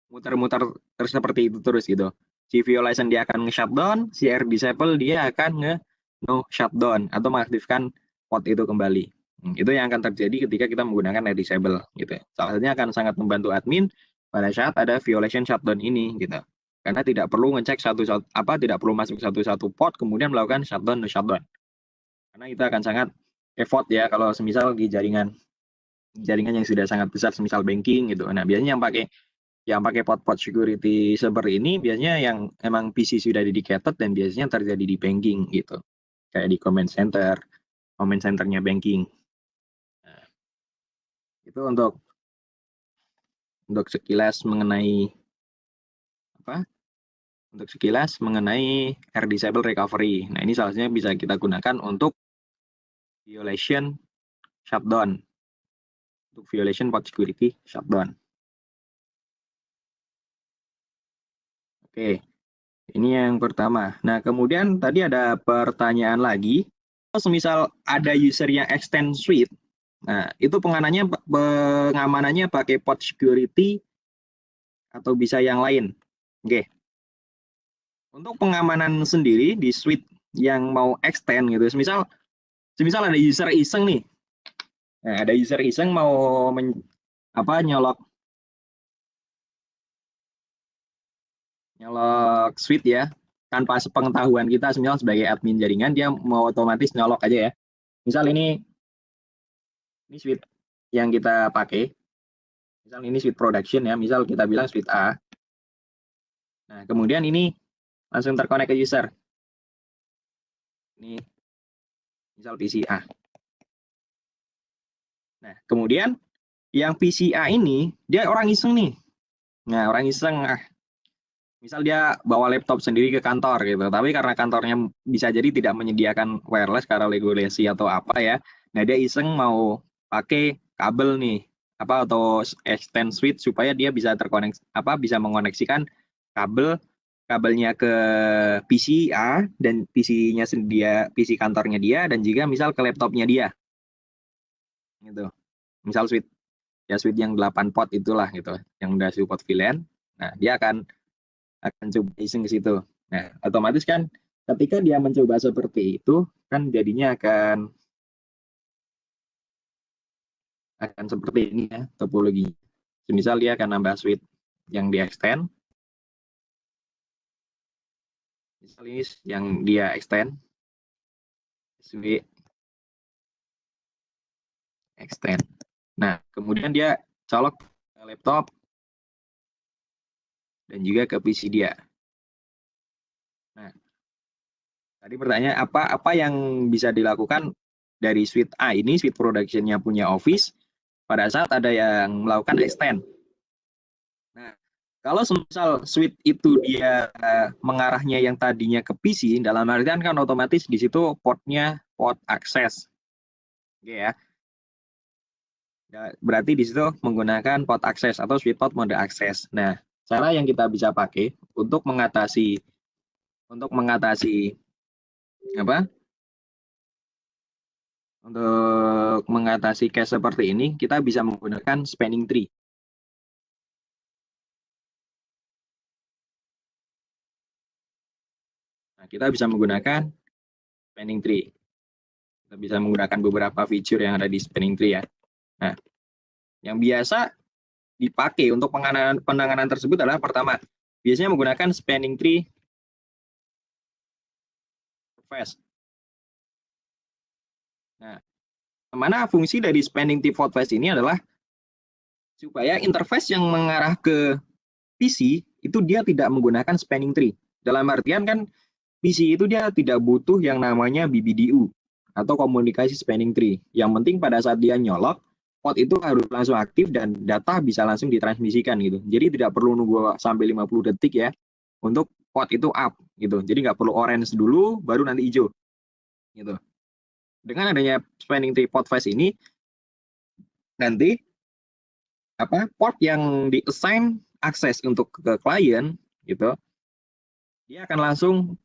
muter-muter seperti itu terus gitu. Si violation dia akan nge-shutdown, si R-disable dia akan no shutdown atau mengaktifkan port itu kembali. Itu yang akan terjadi ketika kita menggunakan R-disable gitu. Salah satunya akan sangat membantu admin pada saat ada violation shutdown ini gitu. Karena tidak perlu ngecek tidak perlu masuk satu-satu port kemudian melakukan shutdown no shutdown. Karena itu akan sangat effort ya kalau semisal di jaringan yang sudah sangat besar semisal banking gitu. Nah, biasanya yang pakai port security server ini biasanya yang emang PC sudah dedicated dan biasanya terjadi di banking gitu. Kayak di command centernya banking. Nah, itu untuk sekilas mengenai R-disable recovery. Nah, ini salah satunya bisa kita gunakan untuk violation shutdown. Untuk violation port security shutdown. Oke, ini yang pertama. Nah, kemudian tadi ada pertanyaan lagi. Kalau semisal ada user yang extend suite, nah itu pengamanannya pakai port security atau bisa yang lain. Oke. Untuk pengamanan sendiri di suite yang mau extend gitu, semisal ada user iseng nih. Nah, ada user iseng mau nyolok suite ya, tanpa sepengetahuan kita semisal sebagai admin jaringan dia mau otomatis nyolok aja ya. Misal ini suite yang kita pakai. Misal ini suite production ya, misal kita bilang suite A. Nah, kemudian ini langsung terkonek ke user. Ini misal PCA. Nah, kemudian yang PCA ini dia orang iseng nih. Nah, orang iseng misal dia bawa laptop sendiri ke kantor gitu, tapi karena kantornya bisa jadi tidak menyediakan wireless karena regulasi atau apa ya. Nah, dia iseng mau pakai kabel nih atau extend switch supaya dia bisa bisa mengoneksikan kabelnya ke PC A dan PC-nya PC kantornya dia dan juga misal ke laptopnya dia. Gitu. Misal switch yang 8 port itulah gitu, yang udah support VLAN. Nah, dia akan coba iseng ke situ. Nah, otomatis kan ketika dia mencoba seperti itu kan jadinya akan seperti ini ya topologi. Misal dia akan nambah switch yang di extend. Misal ini yang dia extend. Switch extend. Nah, kemudian dia colok ke laptop dan juga ke PC dia. Nah, tadi pertanyaan apa yang bisa dilakukan dari suite A ini, suite production-nya punya Office pada saat ada yang melakukan extend. Nah, Kalau misal switch itu dia mengarahnya yang tadinya ke PC, dalam artian kan otomatis di situ portnya port akses. Oke ya. Berarti di situ menggunakan port akses atau switch port mode akses. Nah, cara yang kita bisa pakai untuk mengatasi apa? Untuk mengatasi case seperti ini, kita bisa menggunakan spanning tree. Nah, kita bisa menggunakan spanning tree. Kita bisa menggunakan beberapa fitur yang ada di spanning tree ya. Nah, yang biasa dipakai untuk penanganan tersebut adalah pertama, biasanya menggunakan spanning tree fast. Nah, mana fungsi dari spanning tree fast ini adalah supaya interface yang mengarah ke PC itu dia tidak menggunakan spanning tree. Dalam artian kan PC itu dia tidak butuh yang namanya BBDU atau komunikasi spanning tree. Yang penting pada saat dia nyolok, port itu harus langsung aktif dan data bisa langsung ditransmisikan gitu. Jadi tidak perlu nunggu sampai 50 detik ya untuk port itu up gitu. Jadi nggak perlu orange dulu baru nanti hijau gitu. Dengan adanya spanning tree port fast ini nanti port yang di-assign akses untuk ke klien gitu, dia akan langsung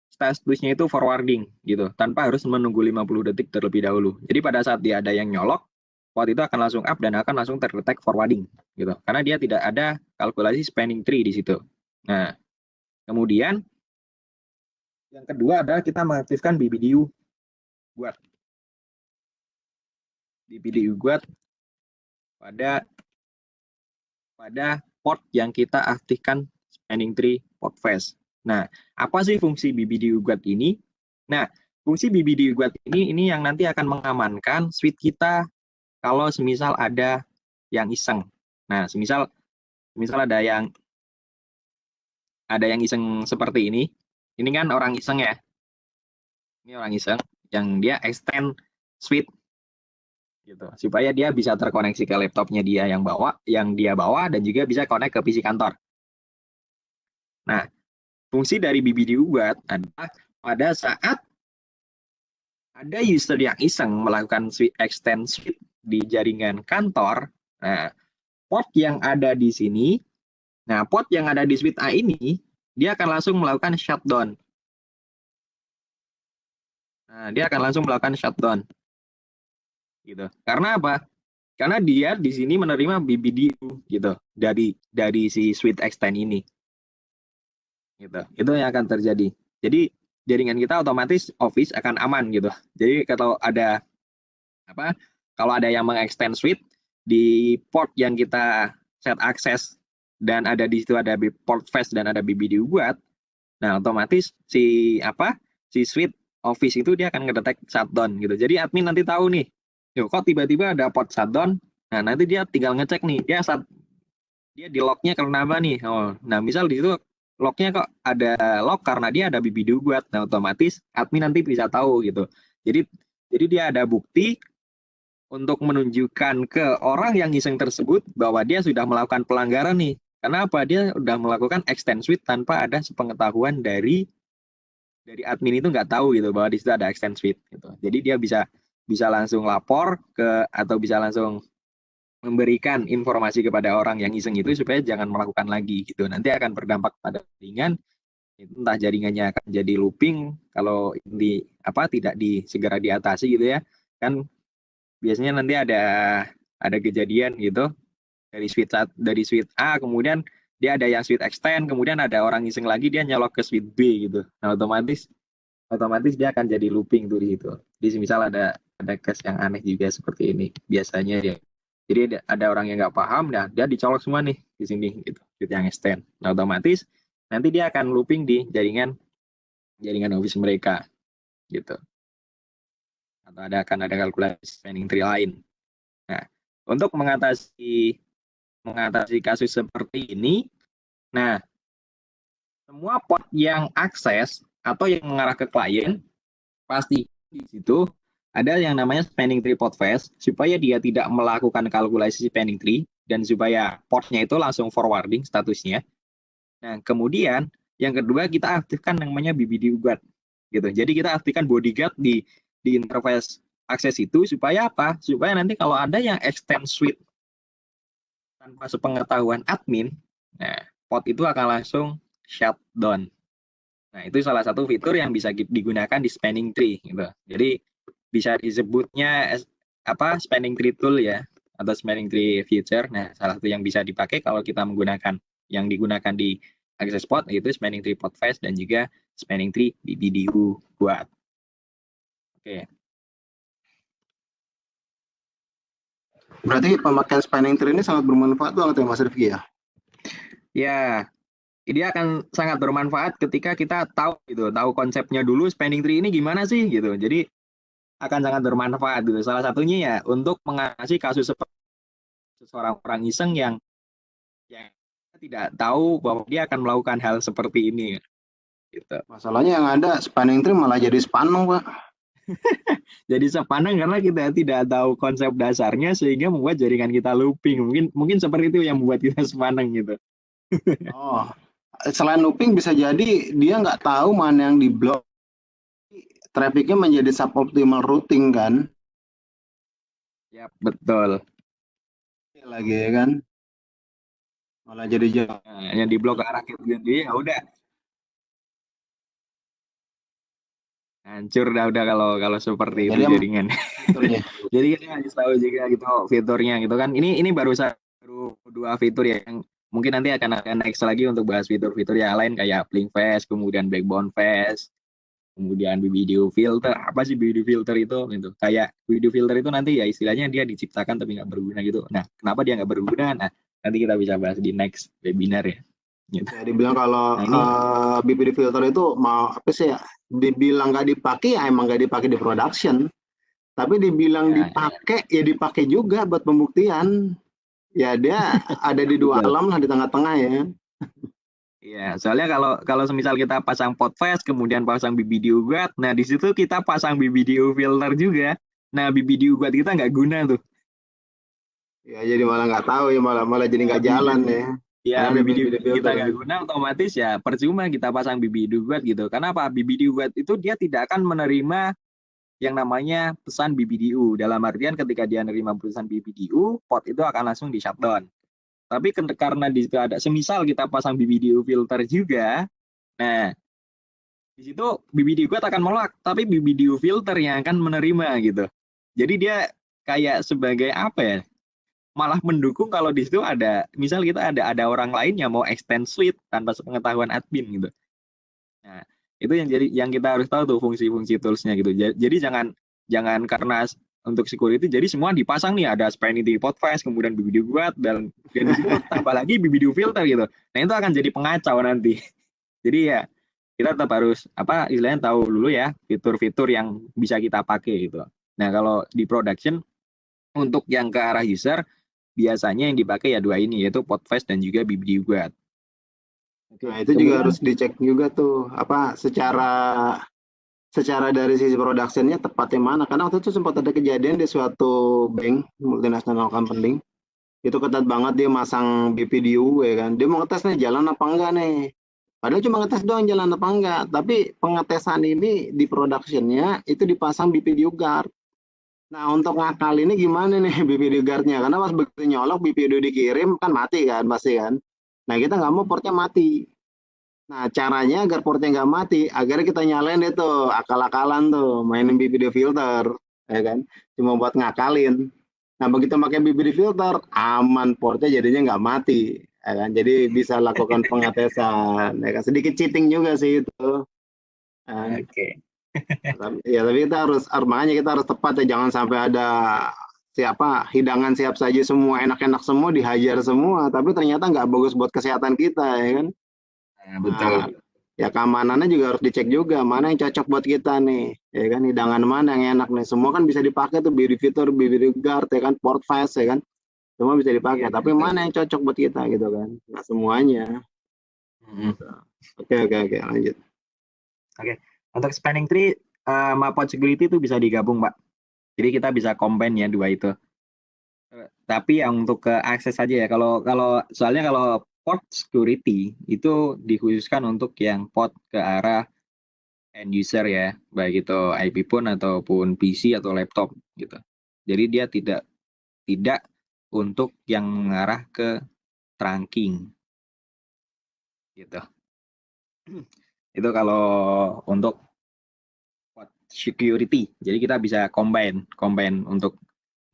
statusnya itu forwarding gitu, tanpa harus menunggu 50 detik terlebih dahulu. Jadi pada saat dia ada yang nyolok, port itu akan langsung up dan akan langsung terdetek forwarding gitu. Karena dia tidak ada kalkulasi spanning tree di situ. Nah, kemudian yang kedua adalah kita mengaktifkan BBDU guard. BBDU guard pada port yang kita aktifkan spanning tree port fast. Nah, apa sih fungsi BBDU guard ini? Nah, fungsi BBDU guard ini yang nanti akan mengamankan switch kita kalau semisal ada yang iseng. Nah, semisal ada yang iseng seperti ini. Ini kan orang iseng ya. Ini orang iseng yang dia extend switch gitu supaya dia bisa terkoneksi ke laptopnya dia yang dia bawa dan juga bisa connect ke PC kantor. Nah, fungsi dari BBDU guard adalah pada saat ada user yang iseng melakukan extend switch di jaringan kantor, nah port yang ada di sini, port yang ada di switch A ini dia akan langsung melakukan shutdown. Nah, dia akan langsung melakukan shutdown. Gitu. Karena apa? Karena dia di sini menerima BBDU gitu dari si switch extend ini. Gitu. Itu yang akan terjadi. Jadi jaringan kita otomatis Office akan aman gitu. Jadi kalau ada yang mengextend switch di port yang kita set akses dan ada di situ ada port fast dan ada BBDU guard, nah otomatis si switch Office itu dia akan ngedetek shutdown gitu. Jadi admin nanti tahu nih, kok tiba-tiba ada port shutdown. Nah, nanti dia tinggal ngecek nih, dia di lock-nya karena apa nih? Oh, nah misal di situ lock-nya kok ada lock karena dia ada BBDU guard. Nah, otomatis admin nanti bisa tahu gitu. Jadi dia ada bukti untuk menunjukkan ke orang yang iseng tersebut bahwa dia sudah melakukan pelanggaran nih. Karena apa? Dia sudah melakukan extend switch tanpa ada sepengetahuan dari admin itu nggak tahu gitu bahwa di situ ada extend switch gitu. Jadi dia bisa langsung lapor atau bisa langsung memberikan informasi kepada orang yang iseng itu supaya jangan melakukan lagi gitu. Nanti akan berdampak pada jaringan, entah jaringannya akan jadi looping kalau tidak segera diatasi gitu ya. Kan biasanya nanti ada kejadian gitu dari switch A kemudian dia ada yang switch extend, kemudian ada orang iseng lagi dia nyolok ke switch B gitu. Nah, otomatis dia akan jadi looping tuh di situ. Di misal ada case yang aneh juga seperti ini biasanya dia. Jadi ada orang yang nggak paham, nah dia dicolok semua nih di sini gitu, switch yang extend. Nah, otomatis nanti dia akan looping di jaringan Office mereka gitu. Atau akan ada kalkulasi spanning tree lain. Nah, untuk mengatasi kasus seperti ini, nah semua port yang akses atau yang mengarah ke klien pasti di situ ada yang namanya spanning tree port fast supaya dia tidak melakukan kalkulasi spanning tree dan supaya portnya itu langsung forwarding statusnya. Nah, kemudian yang kedua kita aktifkan namanya BBDU guard gitu. Jadi kita aktifkan bodyguard di interface akses itu supaya apa? Supaya nanti kalau ada yang extend suite tanpa sepengetahuan admin, nah pod itu akan langsung shutdown. Nah, itu salah satu fitur yang bisa digunakan di spanning tree gitu. Jadi bisa disebutnya spanning tree tool ya, atau spanning tree feature. Nah, salah satu yang bisa dipakai kalau kita menggunakan yang digunakan di access pod itu spanning tree podfast dan juga spanning tree BBDU guard. Oke. Berarti pemakaian spanning tree ini sangat bermanfaat banget ya Mas Rifki ya? Ya, dia akan sangat bermanfaat ketika kita tahu gitu, tahu konsepnya dulu spanning tree ini gimana sih gitu. Jadi akan sangat bermanfaat gitu. Salah satunya ya untuk mengatasi kasus seperti seorang orang iseng yang tidak tahu bahwa dia akan melakukan hal seperti ini gitu. Masalahnya yang ada spanning tree malah jadi spanung, Pak. Jadi sepaneng karena kita tidak tahu konsep dasarnya sehingga membuat jaringan kita looping. Mungkin seperti itu yang membuat kita sepaneng gitu. Oh, selain looping bisa jadi dia nggak tahu mana yang diblok. Trafficnya menjadi suboptimal routing kan? Ya, betul. Lagi ya kan? Malah jadi jauh. Nah, yang diblok ke arah gitu ya udah hancur udah kalau seperti itu Jadi jaringan. Jadi kita harus tahu juga gitu fiturnya gitu kan. Ini baru dua fitur ya yang mungkin nanti akan next lagi untuk bahas fitur-fitur yang lain kayak Blink Fast, kemudian Backbone Fast, kemudian BBDO filter. Apa sih BBDO filter itu? Gitu. Kayak BBDO filter itu nanti ya istilahnya dia diciptakan tapi nggak berguna gitu. Nah, kenapa dia nggak berguna? Nah, nanti kita bisa bahas di next webinar ya. Gitu. Ya, dibilang kalau BBD filter itu mau apa sih ya? Dibilang nggak dipakai ya emang nggak dipakai di production. Tapi dibilang dipakai ya dipakai juga buat pembuktian. Ya dia ada di dua alam lah di tengah-tengah ya. Iya, soalnya kalau semisal kita pasang podfast kemudian pasang BBDO guard, nah di situ kita pasang BBDO filter juga. Nah BBDO guard kita nggak guna tuh. Ya jadi malah nggak tahu ya malah jadi nggak jalan ya. Ya BBDO kita nggak guna otomatis ya percuma kita pasang BBDO guard gitu. Karena apa? BBDO guard itu dia tidak akan menerima yang namanya pesan BBDU. Dalam artian ketika dia menerima pesan BBDU, pod itu akan langsung di shutdown. Tapi karena di situ ada semisal kita pasang BBDU filter juga, nah di situ BBDU guard akan menolak, tapi BBDU filter yang akan menerima gitu. Jadi dia kayak sebagai apa ya? Malah mendukung kalau di situ ada, misal kita ada orang lain yang mau extend suite tanpa sepengetahuan admin gitu. Nah, itu yang kita harus tahu tuh fungsi-fungsi toolsnya gitu. Jadi jangan karena untuk security jadi semua dipasang nih ada spanning tree podfast kemudian BBDO guard dan di situ tambah lagi BBDO filter gitu. Nah, itu akan jadi pengacau nanti. Jadi ya kita tetap harus istilahnya tahu dulu ya fitur-fitur yang bisa kita pakai gitu. Nah, kalau di production untuk yang ke arah user biasanya yang dipakai ya dua ini yaitu podfast dan juga BBDO guard. Nah, itu juga harus dicek juga tuh secara dari sisi productionnya tepatnya mana, karena waktu itu sempat ada kejadian di suatu bank multinational company itu ketat banget dia masang BPDU ya kan, dia mau ngetes nih jalan apa enggak nih, padahal cuma ngetes doang jalan apa enggak, tapi pengetesan ini di productionnya itu dipasang BPDU guard. Nah untuk ngakal ini gimana nih BPDU guardnya, karena pas begitu nyolok BPDU dikirim kan mati kan pasti kan, nah kita nggak mau portnya mati. Nah, caranya agar portnya nggak mati, agar kita nyalain itu akal-akalan tuh, mainin BBD filter, ya kan? Cuma buat ngakalin. Nah, begitu pakai BBD filter, aman portnya jadinya nggak mati, ya kan? Jadi bisa lakukan pengetesan, ya kan? Sedikit cheating juga sih itu. Oke. Ya, tapi makanya kita harus tepat ya, jangan sampai ada hidangan siap saji semua, enak-enak semua, dihajar semua, tapi ternyata nggak bagus buat kesehatan kita, ya kan? Betul. Nah, ya keamanannya juga harus dicek juga mana yang cocok buat kita nih, ya kan, hidangan mana yang enak nih, semua kan bisa dipakai tuh BBD fitur, BBD guard ya kan, podfast ya kan, semua bisa dipakai, tapi mana yang cocok buat kita gitu kan, nggak semuanya. Oke, lanjut. Oke, untuk spanning tree sama pod security itu bisa digabung Pak, jadi kita bisa combine ya dua itu. Tapi yang untuk ke akses saja ya, kalau soalnya kalau port security itu dikhususkan untuk yang port ke arah end user ya, baik itu IP pun ataupun PC atau laptop gitu. Jadi dia tidak untuk yang mengarah ke trunking gitu. Itu kalau untuk port security. Jadi kita bisa combine untuk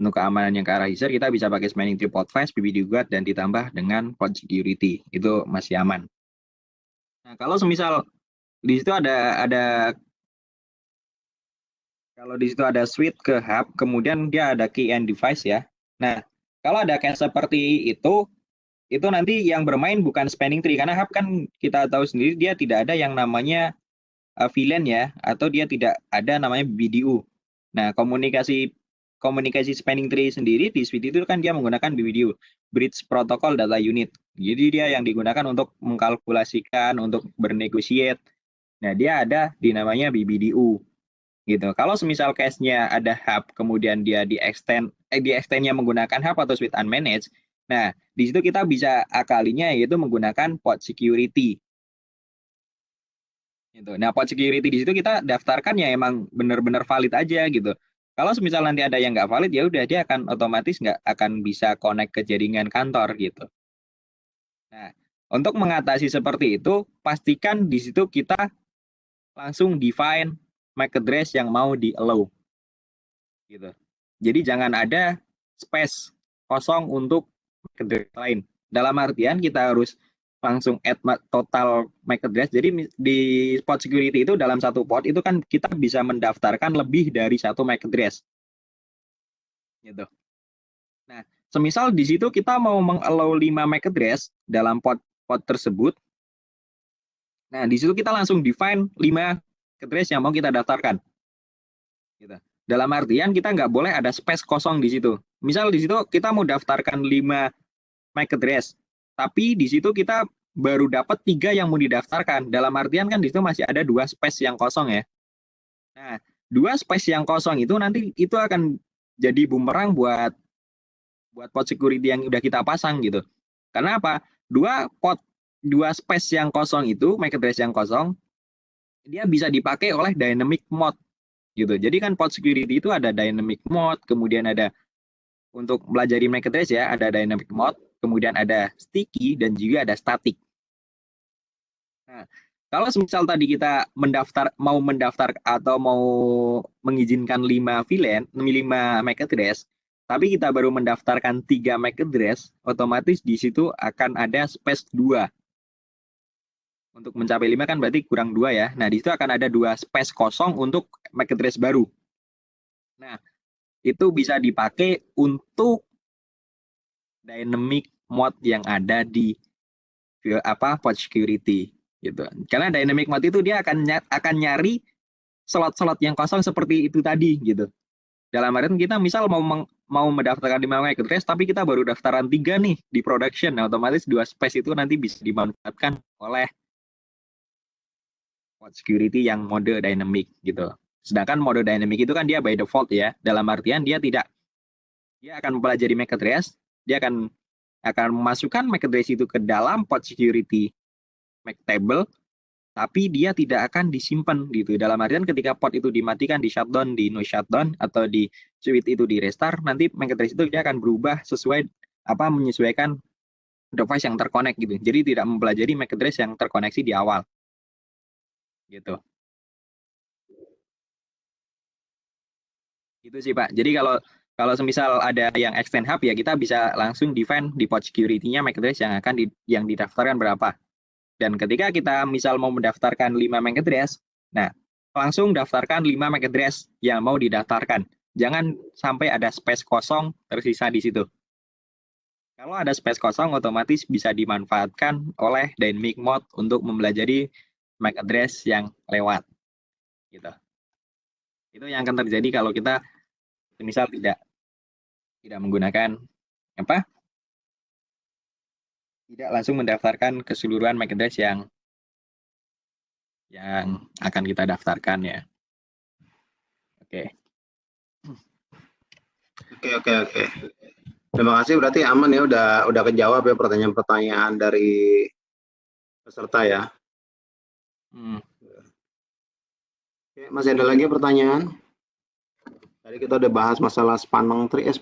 keamanan yang ke arah user, kita bisa pakai spanning tree port fast, BBD guard, dan ditambah dengan port security. Itu masih aman. Nah, kalau semisal di situ kalau di situ ada switch ke hub, kemudian dia ada key and device ya. Nah, kalau ada case seperti itu nanti yang bermain bukan spanning tree, karena hub kan kita tahu sendiri dia tidak ada yang namanya VLAN ya, atau dia tidak ada namanya BBDU. Nah, komunikasi spanning tree sendiri di switch itu kan dia menggunakan BBDU, Bridge Protocol Data Unit. Jadi dia yang digunakan untuk mengkalkulasikan, untuk bernegosiate. Nah, dia ada di namanya BBDU. Gitu. Kalau semisal case-nya ada hub, kemudian dia di-extend-nya menggunakan hub atau switch unmanaged, nah, di situ kita bisa akalinya yaitu menggunakan port security. Gitu. Nah, port security di situ kita daftarkan ya emang benar-benar valid aja gitu. Kalau semisal nanti ada yang nggak valid, ya udah dia akan otomatis nggak akan bisa connect ke jaringan kantor gitu. Nah, untuk mengatasi seperti itu, pastikan di situ kita langsung define MAC address yang mau di-allow. Gitu. Jadi jangan ada space kosong untuk MAC address lain. Dalam artian kita harus langsung add total MAC address. Jadi di port security itu dalam satu port itu kan kita bisa mendaftarkan lebih dari satu MAC address. Gitu. Nah, semisal di situ kita mau meng-allow 5 MAC address dalam port tersebut. Nah, di situ kita langsung define 5 address yang mau kita daftarkan. Gitu. Dalam artian kita nggak boleh ada space kosong di situ. Misal di situ kita mau daftarkan 5 MAC address, tapi di situ kita baru dapat 3 yang mau didaftarkan. Dalam artian kan di situ masih ada 2 space yang kosong ya. Nah, 2 space yang kosong itu nanti itu akan jadi bumerang buat port security yang udah kita pasang gitu. Karena apa? 2 space yang kosong itu, MAC address yang kosong, dia bisa dipakai oleh dynamic mode gitu. Jadi kan port security itu ada dynamic mode, kemudian ada untuk melajari MAC address ya, ada dynamic mode, kemudian ada sticky dan juga ada static. Nah, kalau misal tadi kita mau mendaftar atau mau mengizinkan 5 VLAN, 5 MAC address, tapi kita baru mendaftarkan 3 MAC address, otomatis di situ akan ada space 2. Untuk mencapai 5 kan berarti kurang 2 ya. Nah, di situ akan ada 2 space kosong untuk MAC address baru. Nah, itu bisa dipakai untuk dynamic mode yang ada di port security gitu. Karena dynamic mode itu dia akan nyari slot-slot yang kosong seperti itu tadi gitu. Dalam artian kita misal mau mendaftarkan 5 MAC address tapi kita baru daftaran 3 nih di production. Nah, otomatis 2 space itu nanti bisa dimanfaatkan oleh port security yang mode dynamic gitu. Sedangkan mode dynamic itu kan dia by default ya. Dalam artian dia akan mempelajari MAC address, dia akan memasukkan MAC address itu ke dalam port security MAC table, tapi dia tidak akan disimpan gitu. Dalam artian ketika port itu dimatikan, di shutdown, di no shutdown, atau di switch itu di restart, nanti MAC address itu dia akan berubah menyesuaikan device yang terkonek gitu. Jadi tidak mempelajari MAC address yang terkoneksi di awal. Gitu. Gitu sih Pak. Jadi kalau semisal ada yang extend hub ya kita bisa langsung define di port security-nya MAC address yang akan yang didaftarkan berapa. Dan ketika kita misal mau mendaftarkan 5 MAC address, nah langsung daftarkan 5 MAC address yang mau didaftarkan. Jangan sampai ada space kosong tersisa di situ. Kalau ada space kosong otomatis bisa dimanfaatkan oleh dynamic mode untuk mempelajari MAC address yang lewat. Gitu. Itu yang akan terjadi kalau kita misal tidak menggunakan tidak langsung mendaftarkan keseluruhan MAC address yang akan kita daftarkan ya. Oke. Oke. Terima kasih, berarti aman ya, udah kejawab ya pertanyaan-pertanyaan dari peserta ya. Oke, masih ada lagi pertanyaan? Tadi kita udah bahas masalah spanning tree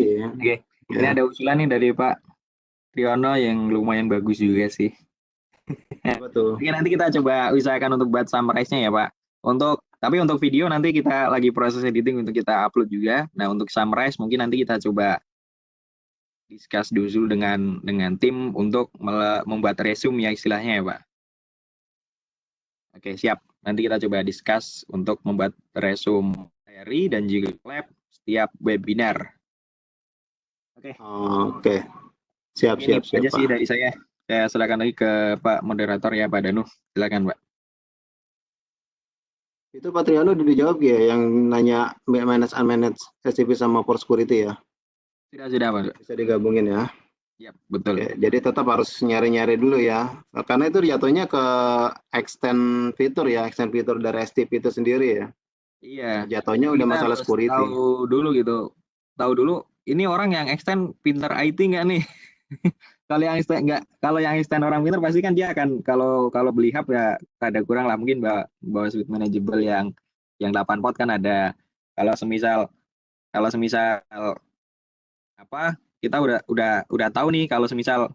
ya. Oke, ini ada usulan nih dari Pak Triono yang lumayan bagus juga sih. Apa tuh? Oke, nanti kita coba usahakan untuk buat summarize-nya ya Pak. Tapi untuk video nanti kita lagi proses editing untuk kita upload juga. Nah, untuk summarize mungkin nanti kita coba discuss dulu dengan tim untuk membuat resume ya istilahnya ya Pak. Oke, siap. Nanti kita coba discuss untuk membuat resume diary dan juga lab setiap webinar. Oke. Siap. Ini aja sih dari saya. Saya silakan lagi ke Pak Moderator ya, Pak Danu. Silakan, Pak. Itu Pak Triano udah dijawab ya, yang nanya unmanaged SCP sama for security ya? Sudah, Pak. Bisa digabungin ya? Yap, betul. Oke, jadi tetap harus nyari-nyari dulu ya, karena itu jatuhnya ke extend fitur dari STP itu sendiri ya. Iya. Jatuhnya udah Kita masalah harus security. Tahu dulu ini orang yang extend pinter IT nggak nih? Kalau yang extend orang pinter pasti kan dia akan kalau beli hub ya ada kurang lah, mungkin bawa suite manageable yang 8 port kan ada. Kalau semisal apa kita udah tahu nih kalau semisal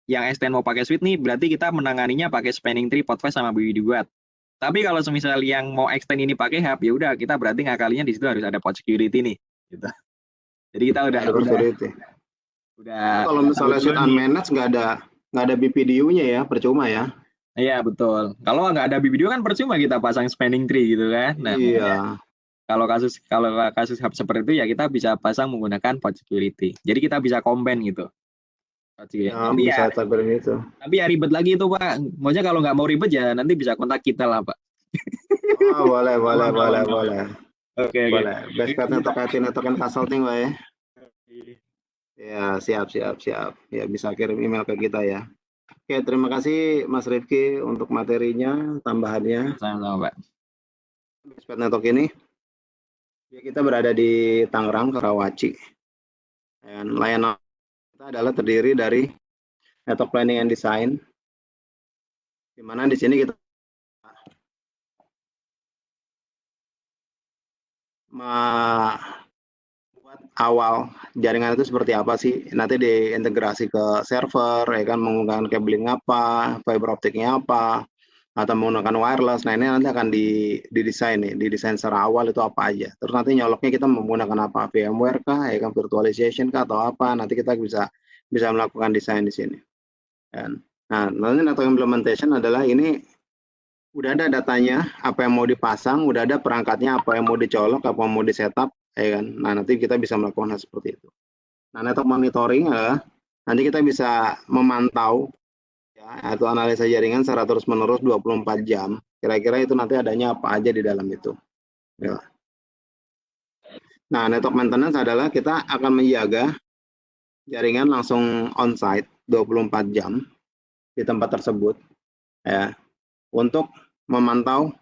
yang extend mau pakai suite nih berarti kita menanganinya pakai spanning tree, Podfast sama BWD. Tapi kalau semisal yang mau extend ini pakai hub ya udah kita berarti ngakalinya di situ harus ada pod security nih gitu. Jadi kita udah kalau misalnya suite unmanaged nggak ada BPDU-nya ya, percuma ya. Iya betul. Kalau nggak ada BPDU kan percuma kita pasang spanning tree gitu kan. Nah, iya. Kalau kasus hub seperti itu ya kita bisa pasang menggunakan pod security. Jadi kita bisa combine gitu. Ya, bisa tabarin itu. Tapi ya ribet lagi itu Pak. Maksudnya kalau nggak mau ribet ya nanti bisa kontak kita lah Pak. Oh, boleh. Oke. Boleh. Best network consulting Pak ya. Ya, siap. Ya, bisa kirim email ke kita ya. Oke, terima kasih Mas Rifki untuk materinya, tambahannya. Sama-sama Pak. Best network ini. Ya, kita berada di Tangerang, Karawaci. Dan layanan kita adalah terdiri dari network planning and design. Di mana di sini kita membuat awal jaringan itu seperti apa sih, nanti diintegrasi ke server ya kan, menggunakan cabling apa, fiber optiknya apa, atau menggunakan wireless. Nah, ini nanti akan didesain secara awal itu apa aja. Terus nanti nyoloknya kita menggunakan apa, VMware kah, ya kan, virtualization kah, atau apa. Nanti kita bisa melakukan desain di sini. Nah, nanti network implementation adalah ini udah ada datanya, apa yang mau dipasang, udah ada perangkatnya, apa yang mau dicolok, apa yang mau di setup, ya kan. Nah, nanti kita bisa melakukan hal seperti itu. Nah, network monitoring nanti kita bisa memantau atau analisa jaringan secara terus-menerus 24 jam. Kira-kira itu nanti adanya apa aja di dalam itu. Ya. Nah, network maintenance adalah kita akan menjaga jaringan langsung on-site 24 jam di tempat tersebut, ya, untuk memantau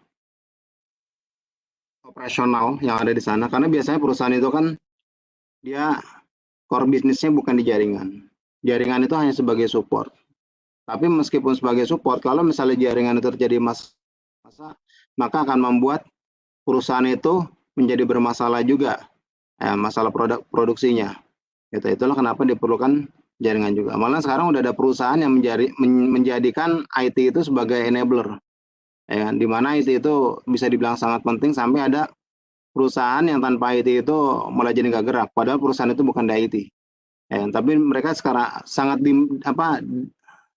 operasional yang ada di sana. Karena biasanya perusahaan itu kan dia core bisnisnya bukan di jaringan. Jaringan itu hanya sebagai support. Tapi meskipun sebagai support, kalau misalnya jaringan itu terjadi masalah, maka akan membuat perusahaan itu menjadi bermasalah juga, masalah produksinya. Itulah kenapa diperlukan jaringan juga. Malah sekarang udah ada perusahaan yang menjadikan IT itu sebagai enabler, ya, di mana IT itu bisa dibilang sangat penting, sampai ada perusahaan yang tanpa IT itu malah jadi nggak gerak. Padahal perusahaan itu bukan di IT, tapi mereka sekarang sangat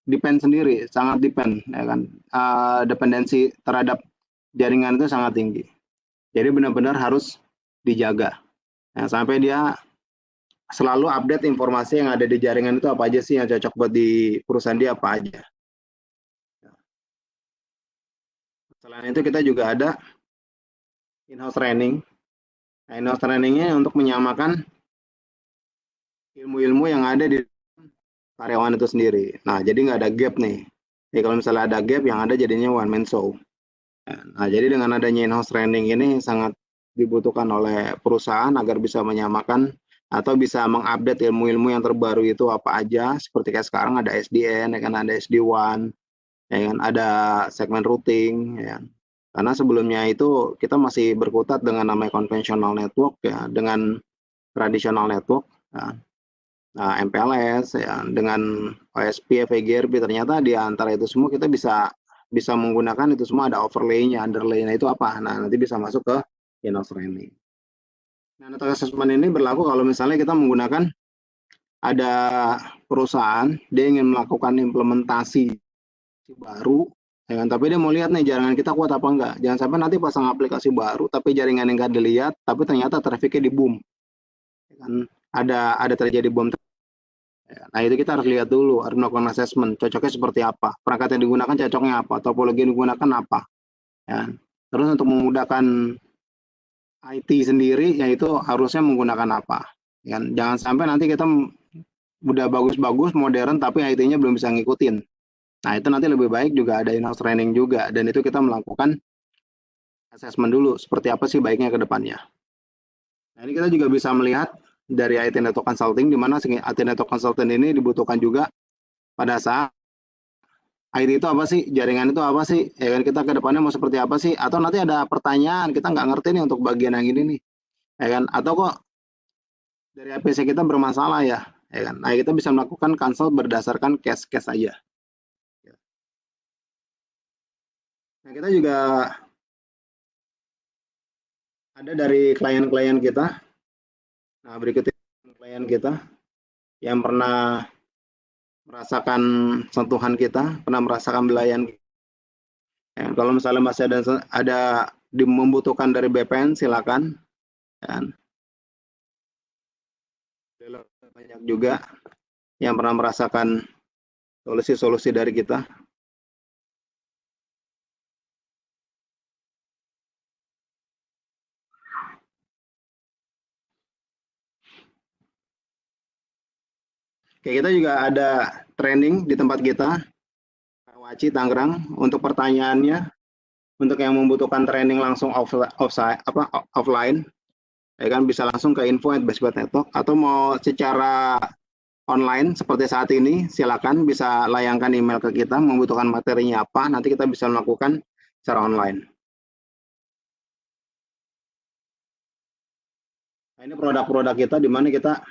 depend sendiri, sangat depend, ya kan, dependensi terhadap jaringan itu sangat tinggi. Jadi benar-benar harus dijaga, sampai dia selalu update informasi yang ada di jaringan itu apa aja sih yang cocok buat di perusahaan dia, apa aja. Selain itu kita juga ada in-house training. Nah, in-house trainingnya untuk menyamakan ilmu-ilmu yang ada di karyawan itu sendiri. Nah, jadi nggak ada gap nih. Jadi kalau misalnya ada gap, yang ada jadinya one man show. Nah, jadi dengan adanya in-house training ini sangat dibutuhkan oleh perusahaan agar bisa menyamakan atau bisa mengupdate ilmu-ilmu yang terbaru itu apa aja, seperti kayak sekarang ada SDN, ya kan, ada SD1, ya kan, ada segmen routing, ya kan. Karena sebelumnya itu kita masih berkutat dengan namanya konvensional network, ya, dengan tradisional network, ya. Nah, MPLS, ya, dengan OSP, VGRP, ternyata di antara itu semua kita bisa menggunakan itu semua, ada overlay-nya, underlay-nya itu apa. Nah, nanti bisa masuk ke in-house training. Nah, network assessment ini berlaku kalau misalnya kita menggunakan, ada perusahaan, dia ingin melakukan implementasi baru, ya kan, tapi dia mau lihat nih jaringan kita kuat apa enggak. Jangan sampai nanti pasang aplikasi baru, tapi jaringan yang nggak dilihat, tapi ternyata trafficnya di boom. Ya kan, ada terjadi bom. Nah, itu kita harus lihat dulu, harus melakukan assessment, cocoknya seperti apa, perangkat yang digunakan cocoknya apa, topologi yang digunakan apa. Ya. Terus untuk memudahkan IT sendiri, yaitu harusnya menggunakan apa. Ya. Jangan sampai nanti kita udah bagus-bagus, modern, tapi IT-nya belum bisa ngikutin. Nah, itu nanti lebih baik juga ada in-house training juga, dan itu kita melakukan assessment dulu, seperti apa sih baiknya ke depannya. Nah, ini kita juga bisa melihat dari IT Network Consulting, di mana IT Network Consulting ini dibutuhkan juga pada saat IT itu apa sih, jaringan itu apa sih, ya kan, kita ke depannya mau seperti apa sih, atau nanti ada pertanyaan, kita nggak ngerti nih untuk bagian yang ini nih, ya kan, atau kok dari APC kita bermasalah ya kan, nah kita bisa melakukan consult berdasarkan case-case aja. Nah, kita juga ada dari klien-klien kita. Nah, berikutnya klien kita yang pernah merasakan sentuhan kita, pernah merasakan belayan. Ya, kalau misalnya masih ada membutuhkan dari BPN, silakan. Dan banyak juga yang pernah merasakan solusi-solusi dari kita. Oke, kita juga ada training di tempat kita, Karawaci, Tangerang. Untuk pertanyaannya, untuk yang membutuhkan training langsung offline, ya kan, bisa langsung ke info@bestbet.network, atau mau secara online seperti saat ini, silakan bisa layangkan email ke kita, membutuhkan materinya apa, nanti kita bisa melakukan secara online. Nah, ini produk-produk kita, di mana kita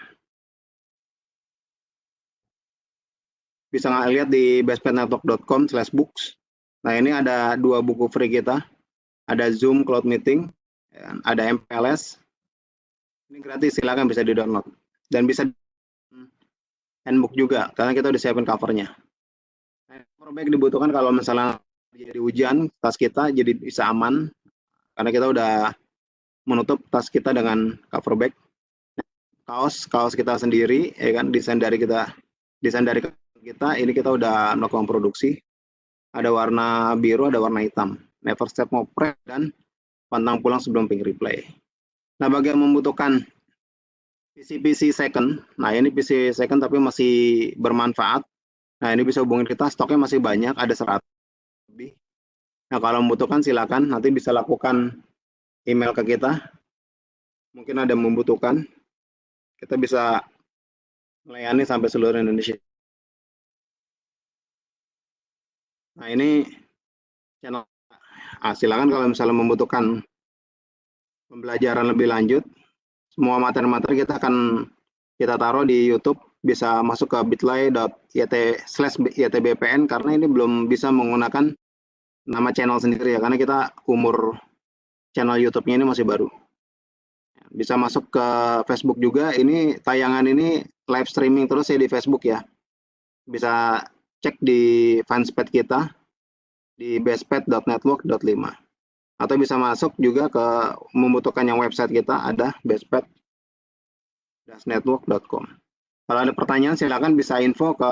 bisa lihat di bestbetnetwork.com/books. Nah, ini ada 2 buku free kita, ada Zoom Cloud Meeting, ada MPLS. Ini gratis, silakan bisa di-download. Dan bisa handbook juga, karena kita udah siapin covernya. Nah, cover back dibutuhkan kalau misalnya jadi hujan, tas kita jadi bisa aman, karena kita udah menutup tas kita dengan cover bag. Kaos kita sendiri, ya kan, desain dari kita, ini kita udah melakukan produksi. Ada warna biru, ada warna hitam. Never step ngoprek dan pantang pulang sebelum ping replay. Nah, bagi yang membutuhkan PC second, nah ini PC second tapi masih bermanfaat. Nah, ini bisa hubungi kita, stoknya masih banyak, ada 100 lebih. Nah, kalau membutuhkan silakan, nanti bisa lakukan email ke kita. Mungkin ada yang membutuhkan, kita bisa melayani sampai seluruh Indonesia. Nah, ini channel. Silakan kalau misalnya membutuhkan pembelajaran lebih lanjut, semua materi-materi kita akan kita taruh di YouTube, bisa masuk ke bit.ly/ytbpn, karena ini belum bisa menggunakan nama channel sendiri ya, karena kita umur channel YouTube-nya ini masih baru. Bisa masuk ke Facebook juga, ini tayangan ini live streaming terus ya di Facebook ya. Bisa cek di fanspage kita di bestpet.network.5, atau bisa masuk juga ke membutuhkan yang website kita, ada bestpet.network.com. Kalau ada pertanyaan silakan bisa info ke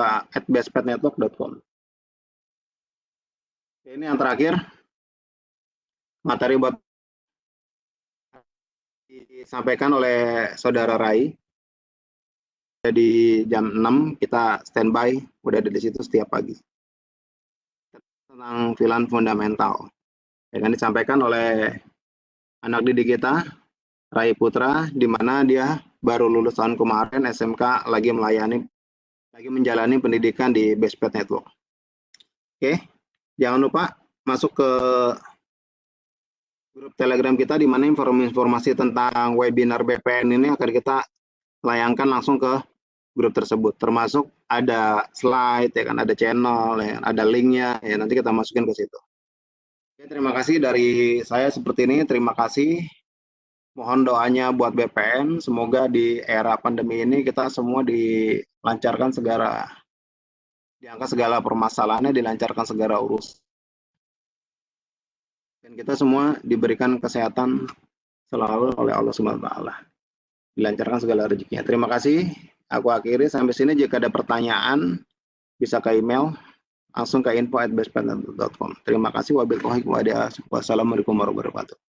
@bestpetnetwork.com. Ini yang terakhir, materi buat disampaikan oleh Saudara Rai. Jadi jam 6 kita standby, udah ada di situ setiap pagi. Tentang VLAN fundamental. Ya kan, disampaikan oleh anak didik kita, Rai Putra, di mana dia baru lulus tahun kemarin SMK lagi menjalani pendidikan di Bestpath Network. Oke, jangan lupa masuk ke grup Telegram kita, di mana informasi tentang webinar BPN ini akan kita layangkan langsung ke grup tersebut, termasuk ada slide, ya kan, ada channel, ya, ada linknya, ya nanti kita masukin ke situ. Oke, terima kasih dari saya seperti ini. Terima kasih. Mohon doanya buat BPN, semoga di era pandemi ini kita semua dilancarkan diangkat segala permasalahannya, dilancarkan segala urus. Dan kita semua diberikan kesehatan selalu oleh Allah Subhanahu wa taala. Dilancarkan segala rezekinya. Terima kasih. Aku akhiri sampai sini. Jika ada pertanyaan bisa ke email, langsung ke info@bestpath.com. Terima kasih. Wassalamualaikum warahmatullahi wabarakatuh.